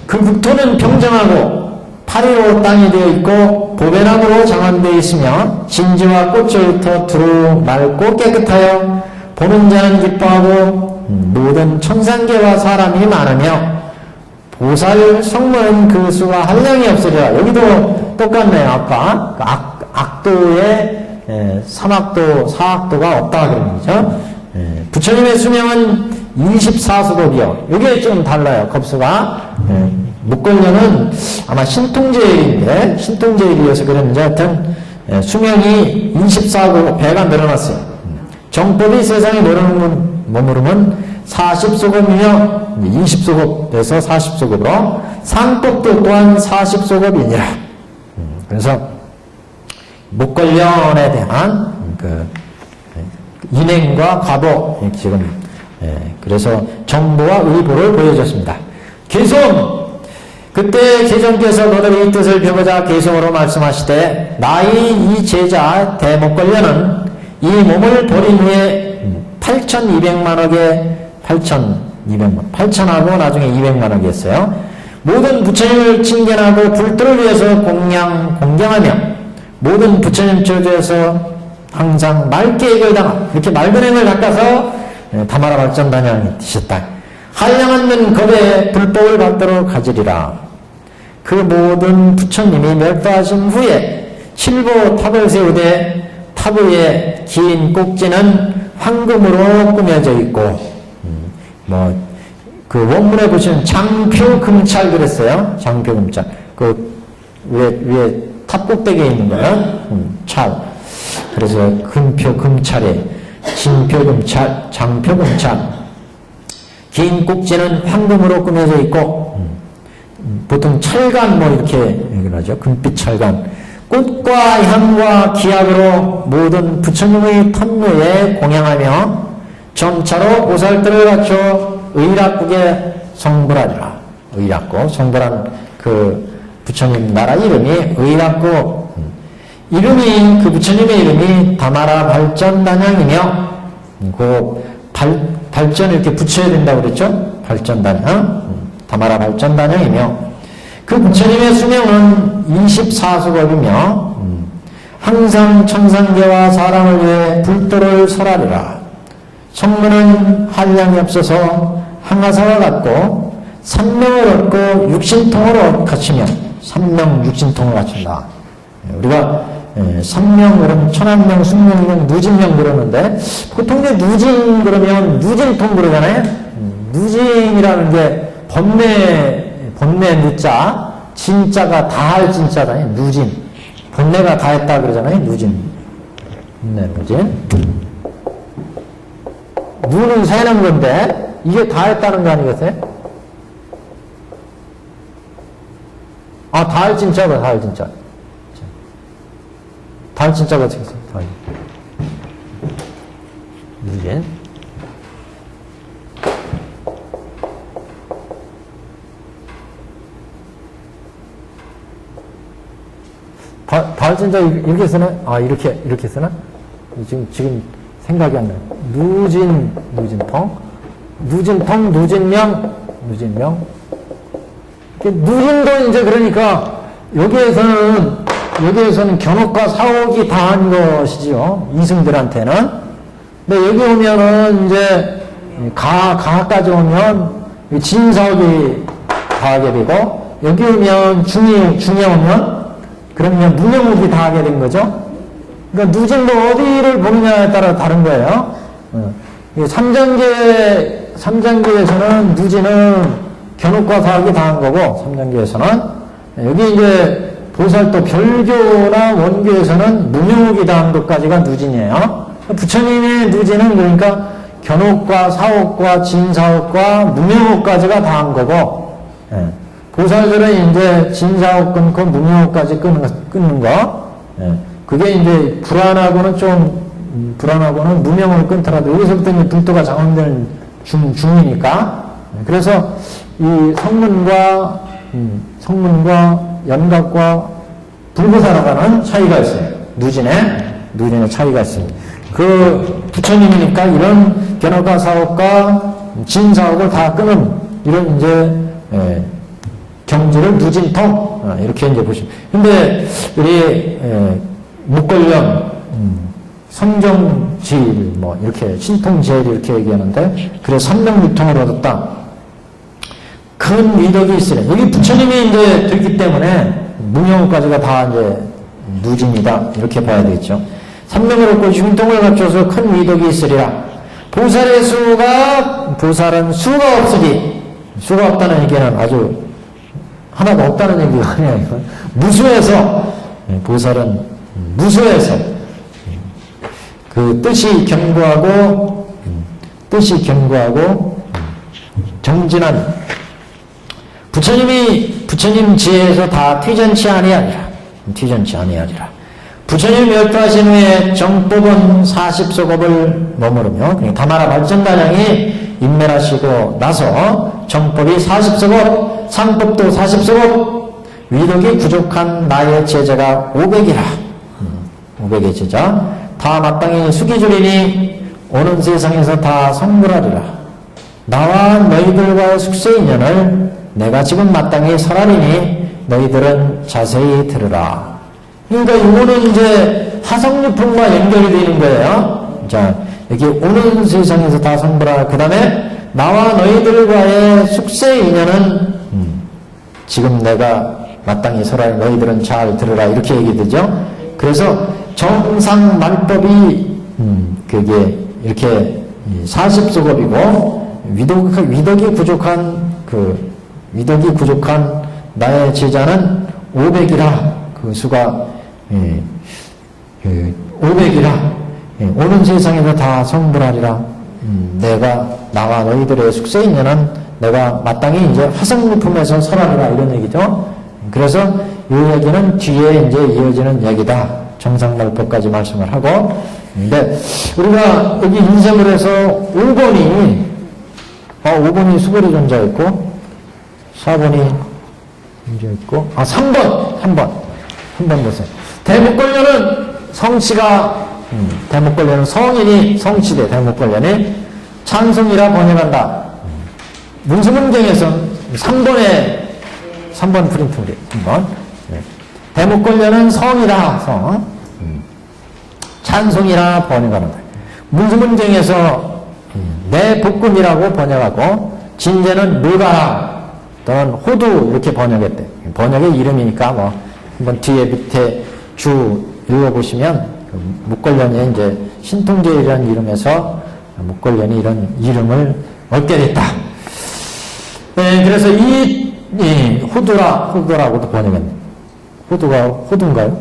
그 국토는 평정하고 파리로 땅이 되어 있고 보배나무로 장원되어 있으며 진지와 꽃조부터 두루 맑고 깨끗하여 보는 자는 기뻐하고 모든 천상계와 사람이 많으며 보살 성문은 그 수가 한량이 없으리라. 여기도 똑같네요. 아까 그 악도에 삼악도, 사악도가 없다 그런 거죠. 부처님의 수명은 24수급이요. 이게 좀 달라요. 겁수가. 목걸련은 아마 신통제일인데 신통제일이어서 그런지 하여튼 수명이 24급 배가 늘어났어요. 정법이 세상에 머무르면 40소급이며 20소급에서 40소급으로 상법도 또한 40소급이니라. 그래서 목걸련에 대한 그 인행과 과도 지금 그래서 정보와 의보를 보여줬습니다. 개성 그때 계정께서 너들의 이 뜻을 펴보자 개성으로 말씀하시되 나의 이 제자 대목걸련은 이 몸을 버린 후에 8,200만억에 8,200만 8,000하고 나중에 200만억이었어요. 모든 부처님을 칭견하고 불도를 위해서 공경하며 모든 부처님 처조에서 항상 말계획을 당하 이렇게 맑은 행을 닦아서 다마라 발전단양이 되셨다. 한량없는 겁에 불법을 받도록 가지리라. 그 모든 부처님이 멸도하신 후에 칠보 탑을 세우되 탑 위에 긴 꼭지는 황금으로 꾸며져 있고 그 원문에 보시면 장표금찰 그랬어요. 장표금찰 그 위에 탑 꼭대기에 있는 거예요. 찰. 그래서 금표금찰에 진표금찰, 장표금찰. 긴 꼭지는 황금으로 꾸며져 있고 보통 철간 이렇게 얘기하죠. 금빛 철간. 꽃과 향과 기약으로 모든 부처님의 탐묘에 공양하며 점차로 보살들을 갖춰 의락국에 성불하리라. 의락국. 성불한 그 부처님 나라 이름이 의락국. 이름이 그 부처님의 이름이 다마라 발전단양이며 그 발전을 이렇게 붙여야 된다고 그랬죠? 발전단양. 다마라 발전단양이며 그 부처님의 수명은 24수급이며 항상 천상계와 사람을 위해 불도를 설하리라. 성문은 한량이 없어서 항아사와 같고 삼명을 얻고 육신통으로 갖추며 삼명 육신통을 갖춘다. 우리가 삼명 그러면 천한명, 숙명명, 누진명 그러는데 보통 이제 누진 그러면 누진통 그러잖아요. 누진이라는 게 번뇌 누자, 진자가 다할 진자잖아요. 누진. 번뇌가 다했다 그러잖아요. 누진. 번뇌 누진. 누는 세는 건데 이게 다 했다는 거 아니겠어요? 아, 다할 진짜가 다할 진짜. 다할 진짜가 어떻게 있어요? 다할. 누진. 다할 진짜 이렇게 쓰나? 아, 이렇게 쓰나? 지금 생각이 안 나요. 누진통, 누진명. 누진도 이제 그러니까 여기에서는 견옥과 사옥이 다한 것이죠. 이승들한테는. 근데 여기 오면은 이제 가까지 오면 진사옥이 다하게 되고 여기 오면 중에 오면 그러면 무명옥이 다하게 된 거죠. 그러니까 누진도 어디를 보느냐에 따라 다른 거예요. 3장기에서는 누진은 견옥과 사학이 다한 거고, 3장기에서는. 여기 이제 보살도 별교나 원교에서는 무명옥이 다한 것까지가 누진이에요. 부처님의 누진은 그러니까 견옥과 사옥과 진사옥과 무명옥까지가 다한 거고, 보살들은 이제 진사옥 끊고 무명옥까지 끊는 거. 그게 이제 불안하고는 무명을 끊더라도 여기서부터 이제 불도가 장원되는 중이니까. 그래서 이 성문과 연각과 불보살하고는 차이가 있어요. 누진의 차이가 있습니다. 그 부처님이니까 이런 견옥과 사옥과 진사옥을 다 끊은 이런 이제 경지를 누진통 이렇게 이제 보시면. 근데 우리 목걸련 성정지일 뭐 이렇게 신통지일 이렇게 얘기하는데 그래서 삼명유통을 얻었다. 큰 위덕이 있으래. 여기 부처님이 이제 됐기 때문에 무명까지가 다 이제 누진이다 이렇게 봐야 되겠죠. 삼명을 얻고 융통을 갖춰서 큰 위덕이 있으리라. 보살은 수가 없으리. 수가 없다는 얘기는 아주 하나도 없다는 얘기가 아니야. 무수해서 보살은 무수해서 그 뜻이 견고하고 정진한 부처님 지혜에서 다 튀전치 아니하리라. 부처님 멸도하신 후에 정법은 40소급을 머무르며 다마라 발전가량이 인멸하시고 나서 정법이 40소급, 상법도 40소급, 위덕이 부족한 나의 제자가 500이라. 500의 제자 다 마땅히 숙이주리니 오는 세상에서 다 성불하리라. 나와 너희들과의 숙세 인연을 내가 지금 마땅히 설하리니 너희들은 자세히 들으라. 그러니까 이거는 이제 화성유품과 연결이 되는 거예요. 자, 여기 오는 세상에서 다 성불하라. 그 다음에 나와 너희들과의 숙세 인연은 지금 내가 마땅히 설하니 너희들은 잘 들으라. 이렇게 얘기되죠. 그래서 정상 말법이 그게 이렇게 40소급이고 위덕이 부족한 나의 제자는 500이라. 그 수가 500이라. 오는 세상에서 다 성불하리라. 내가 나와 너희들의 숙세 인연은 내가 마땅히 이제 화성유품에서 설하리라 이런 얘기죠. 그래서 이 얘기는 뒤에 이제 이어지는 얘기다. 정상말법까지 말씀을 하고. 근데 우리가 여기 인생을 해서 5번이 수거리 존자 있고 4번이 존자 있고 3번 보세요. 대목걸련은 성치가 대목걸련은 성인이 성치대 대목걸련이 찬송이라 번역한다. 문수문경에서 3번 프린트물이에요. 3번. 대목걸련은 성이라 성. 찬송이라 번역한다. 문수문경에서 내 복금이라고 번역하고 진제는 물가라 또는 호두 이렇게 번역했대. 번역의 이름이니까 뭐 한번 뒤에 밑에 주 읽어보시면 목걸련이 이제 신통제이라는 이름에서 목걸련이 이런 이름을 얻게 됐다. 네, 그래서 이 호두라고도 번역했네. 호두인가요?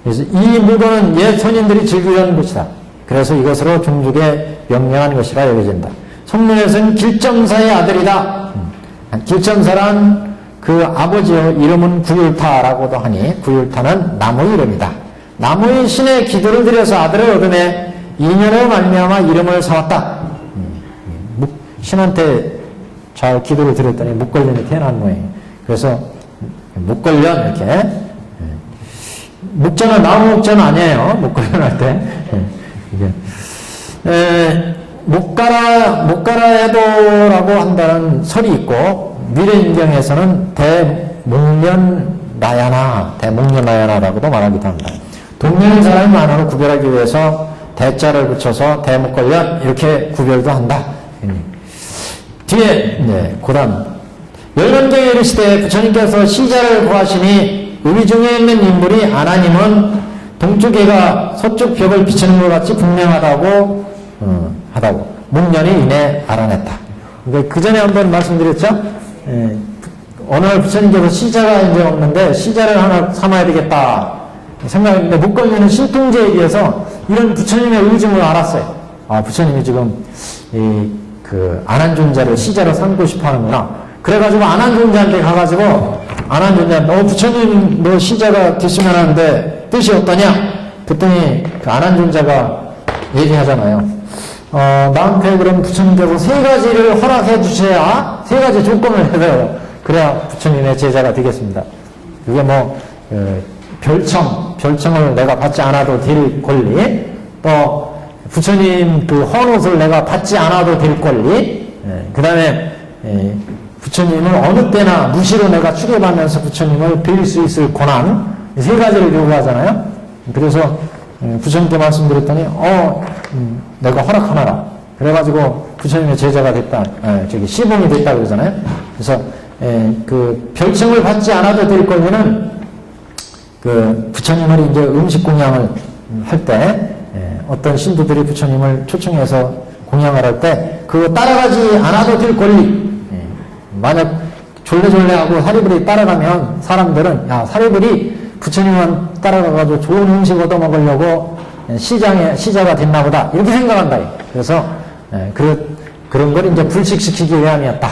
그래서 이 물건은 옛 선인들이 즐기려는 것이다. 그래서 이것으로 종족의 명령한 것이라 여겨진다. 성문에서는 길정사의 아들이다. 길정사란 그 아버지의 이름은 구율타라고도 하니 구율타는 나무의 이름이다. 나무의 신의 기도를 드려서 아들을 얻음에 인연을 말미암아 이름을 삼았다. 신한테 잘 기도를 드렸더니 목걸련이 태어난 모양이에요. 그래서 목걸련 이렇게 목자는 나무 목자는 아니에요. 목걸련 할 때 이게 목가라에도라고 한다는 설이 있고 미래인경에서는 대목련나야나라고도 말하기도 합니다. 동명인 사람이 많아로 구별하기 위해서 대자를 붙여서 대목걸련 이렇게 구별도 한다. 뒤에 고단 열반경에 이르시되 부처님께서 시자를 구하시니 우리 중에 있는 인물이 아나님은 동쪽에가 서쪽 벽을 비추는 것 같이 분명하다고 목련이 이내 알아냈다. 그 전에 한번 말씀드렸죠. 어느 날 부처님께서 시자가 이제 없는데 시자를 하나 삼아야 되겠다 생각했는데 목걸련은 신통제에 비해서 이런 부처님의 의중을 알았어요. 부처님이 지금 그 안한존자를 시자로 삼고 싶어 하는구나. 그래가지고 안한존자한테 가가지고 안한존자 부처님 너 시자가 됐으면 하는데 뜻이 어떠냐? 그랬더니 그 안한존자가 얘기하잖아요. 나한테 그럼 부처님께서 세 가지를 허락해 주셔야 세 가지 조건을 해줘요. 그래야 부처님의 제자가 되겠습니다. 그게 별청을 내가 받지 않아도 될 권리, 또 부처님 그 헌옷을 내가 받지 않아도 될 권리, 그 다음에 부처님을 어느 때나 무시로 내가 출입하면서 부처님을 빌 수 있을 권한, 세 가지를 요구하잖아요. 그래서 부처님께 말씀드렸더니 내가 허락하나라. 그래가지고 부처님의 제자가 됐다, 시봉이 됐다 그러잖아요. 그래서 그 별칭을 받지 않아도 될 권리는 그 부처님을 이제 음식 공양을 할 때 어떤 신도들이 부처님을 초청해서 공양을 할 때 그거 따라가지 않아도 될 권리. 만약 졸래졸래하고 사리불이 따라가면 사람들은 사리불이 부처님만 따라가가지고 좋은 음식 얻어먹으려고 시자가 됐나 보다 이렇게 생각한다. 그래서 그런 걸 이제 불식시키기 위함이었다.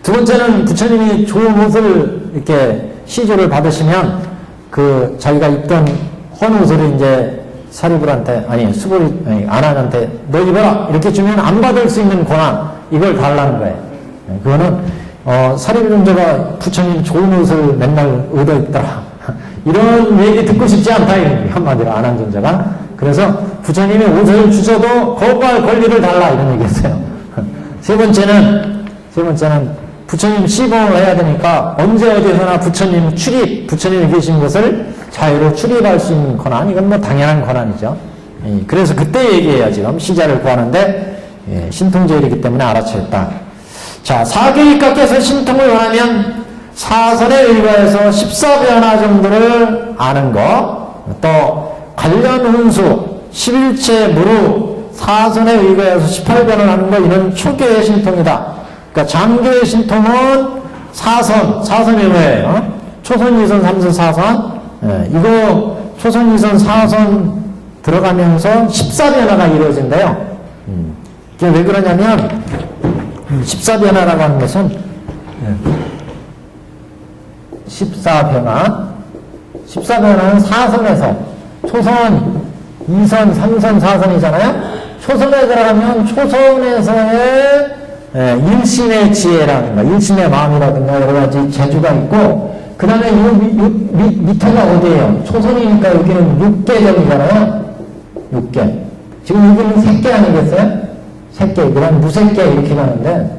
두 번째는 부처님이 좋은 옷을 이렇게 시조를 받으시면 그 자기가 입던 헌옷을 이제 사리불한테 안한한테 너 입어라 이렇게 주면 안 받을 수 있는 권한 이걸 달라는 거예요. 그거는 사리불 존재가 부처님 좋은 옷을 맨날 얻어 입더라 이런 얘기 듣고 싶지 않다 한마디로 안한 존재가. 그래서 부처님이 옷을 주셔도 거부할 권리를 달라 이런 얘기했어요. 세 번째는 부처님 시봉을 해야 되니까 언제 어디서나 부처님이 계신 곳을 자유로 출입할 수 있는 권한, 이건 당연한 권한이죠. 그래서 그때 얘기해요. 지금 시자를 구하는데 신통제일이기 때문에 알아채렸다. 자, 사교육각께서 신통을 원하면 사선에 의거해서 14변화 정도를 아는 것, 또 관련 훈수 11체 무루 사선에 의거해서 18변을 하는 것, 이는 초교의 신통이다. 그러니까 장교의 신통은 사선이 뭐예요? 초선, 2선, 3선, 4선. 이거 초선, 2선, 4선 들어가면서 14변화가 이루어진대요. 이게 왜 그러냐면 14변화라고 하는 것은 14변화는 사선에서 초선, 2선, 3선, 4선이잖아요. 초선에 들어가면 초선에서의 일심의 지혜라든가 일심의 마음이라든가 여러 가지 재주가 있고, 그 다음에 밑에가 어디예요? 초선이니까 여기는 6개점이잖아요. 6개. 지금 여기는 3개 아니겠어요? 3개. 그럼 무색개 이렇게 가는데,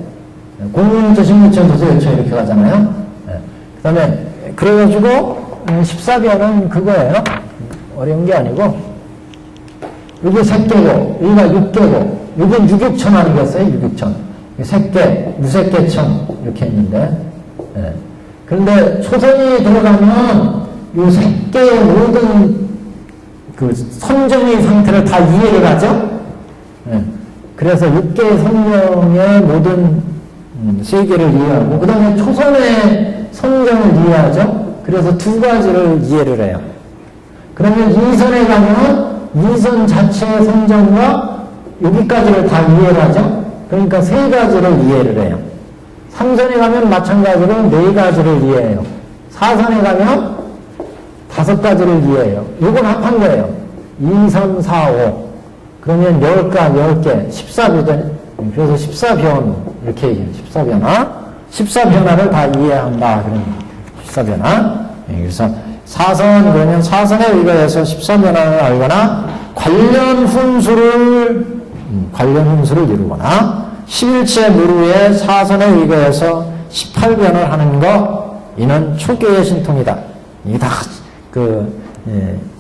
공문처, 신문처, 도서여처 이렇게 가잖아요. 그 다음에, 그래가지고, 14변은 그거예요. 어려운 게 아니고, 여기 3개고, 여기가 6개고, 여긴 6육천 아니겠어요? 6육천. 3개, 무색개천, 이렇게 있는데, 그런데 초선이 들어가면 이 3개의 모든 그 선정의 상태를 다 이해를 하죠? 그래서 6개의 선정의 모든 세계를 이해하고, 그 다음에 초선의 선정을 이해하죠? 그래서 두 가지를 이해를 해요. 그러면 2선에 가면 2선 자체의 선정과 여기까지를 다 이해를 하죠? 그러니까 세 가지를 이해를 해요. 삼선에 가면 마찬가지로 네 가지를 이해해요. 사선에 가면 다섯 가지를 이해해요. 요건 합한 거예요. 2, 3, 4, 5. 그러면 10개, 14변, 그래서 14변, 이렇게 얘기해요. 14변화. 14변화를 다 이해한다. 그런 14변화. 그래서 사선, 그러면 사선에 의거해서 14변화를 알거나, 관련 훈수를 이루거나, 11체 무르에 사선에 의거해서 18변을 하는 거, 이는 초기의 신통이다. 이게 다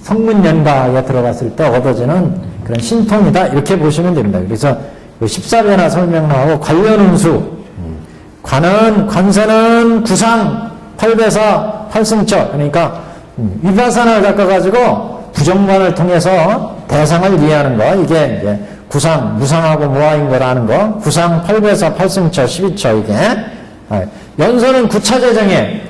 성문 연각에 들어갔을 때 얻어지는 그런 신통이다. 이렇게 보시면 됩니다. 그래서 14변화 설명 나오고, 관련 훈수. 관서는 구상, 8배사, 8승처. 그러니까, 위파사나를 깎아가지고 부정관을 통해서 대상을 이해하는 거. 이게 이제 구상, 무상하고 무아인 거라는 거. 구상, 8배사, 8승처, 12처, 이게. 연서는 구차재정에,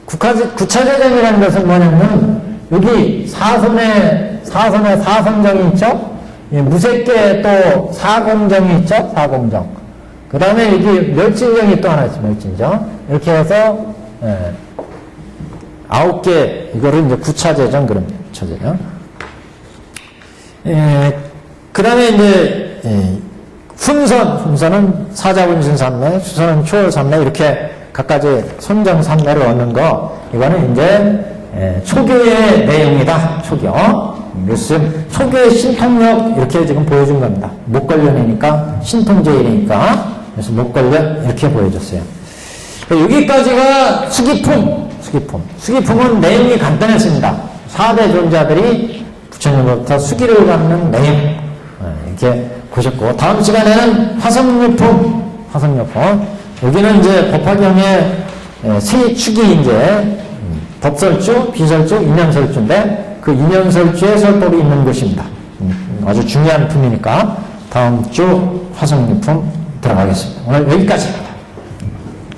구차재정이라는 것은 뭐냐면, 여기 사선에 사선정이 있죠? 무색계 또 사공정이 있죠? 사공정. 그 다음에 여기 멸진정이 또 하나 있죠? 멸진정. 이렇게 해서, 9개, 이거를 이제 구차재정, 그런 구차재정. 그 다음에 이제, 훈선은 사자분신 삼매, 수선은 초월 삼매, 이렇게 각가지 선정 삼매를 얻는 거, 이거는 이제, 초교의 내용이다. 초교. 그래서 초교의 신통력, 이렇게 지금 보여준 겁니다. 목걸련이니까, 신통제일이니까, 그래서 목걸련, 이렇게 보여줬어요. 여기까지가 수기품은 내용이 간단했습니다. 4대 존자들이 부처님으로부터 수기를 받는 내용. 이렇게 보셨고, 다음 시간에는 화성유품. 여기는 이제 법화경의 세 축이 이제 법설주, 비설주, 인연설주인데 그 인연설주에 설법이 있는 곳입니다. 아주 중요한 품이니까 다음 주 화성유품 들어가겠습니다. 오늘 여기까지입니다.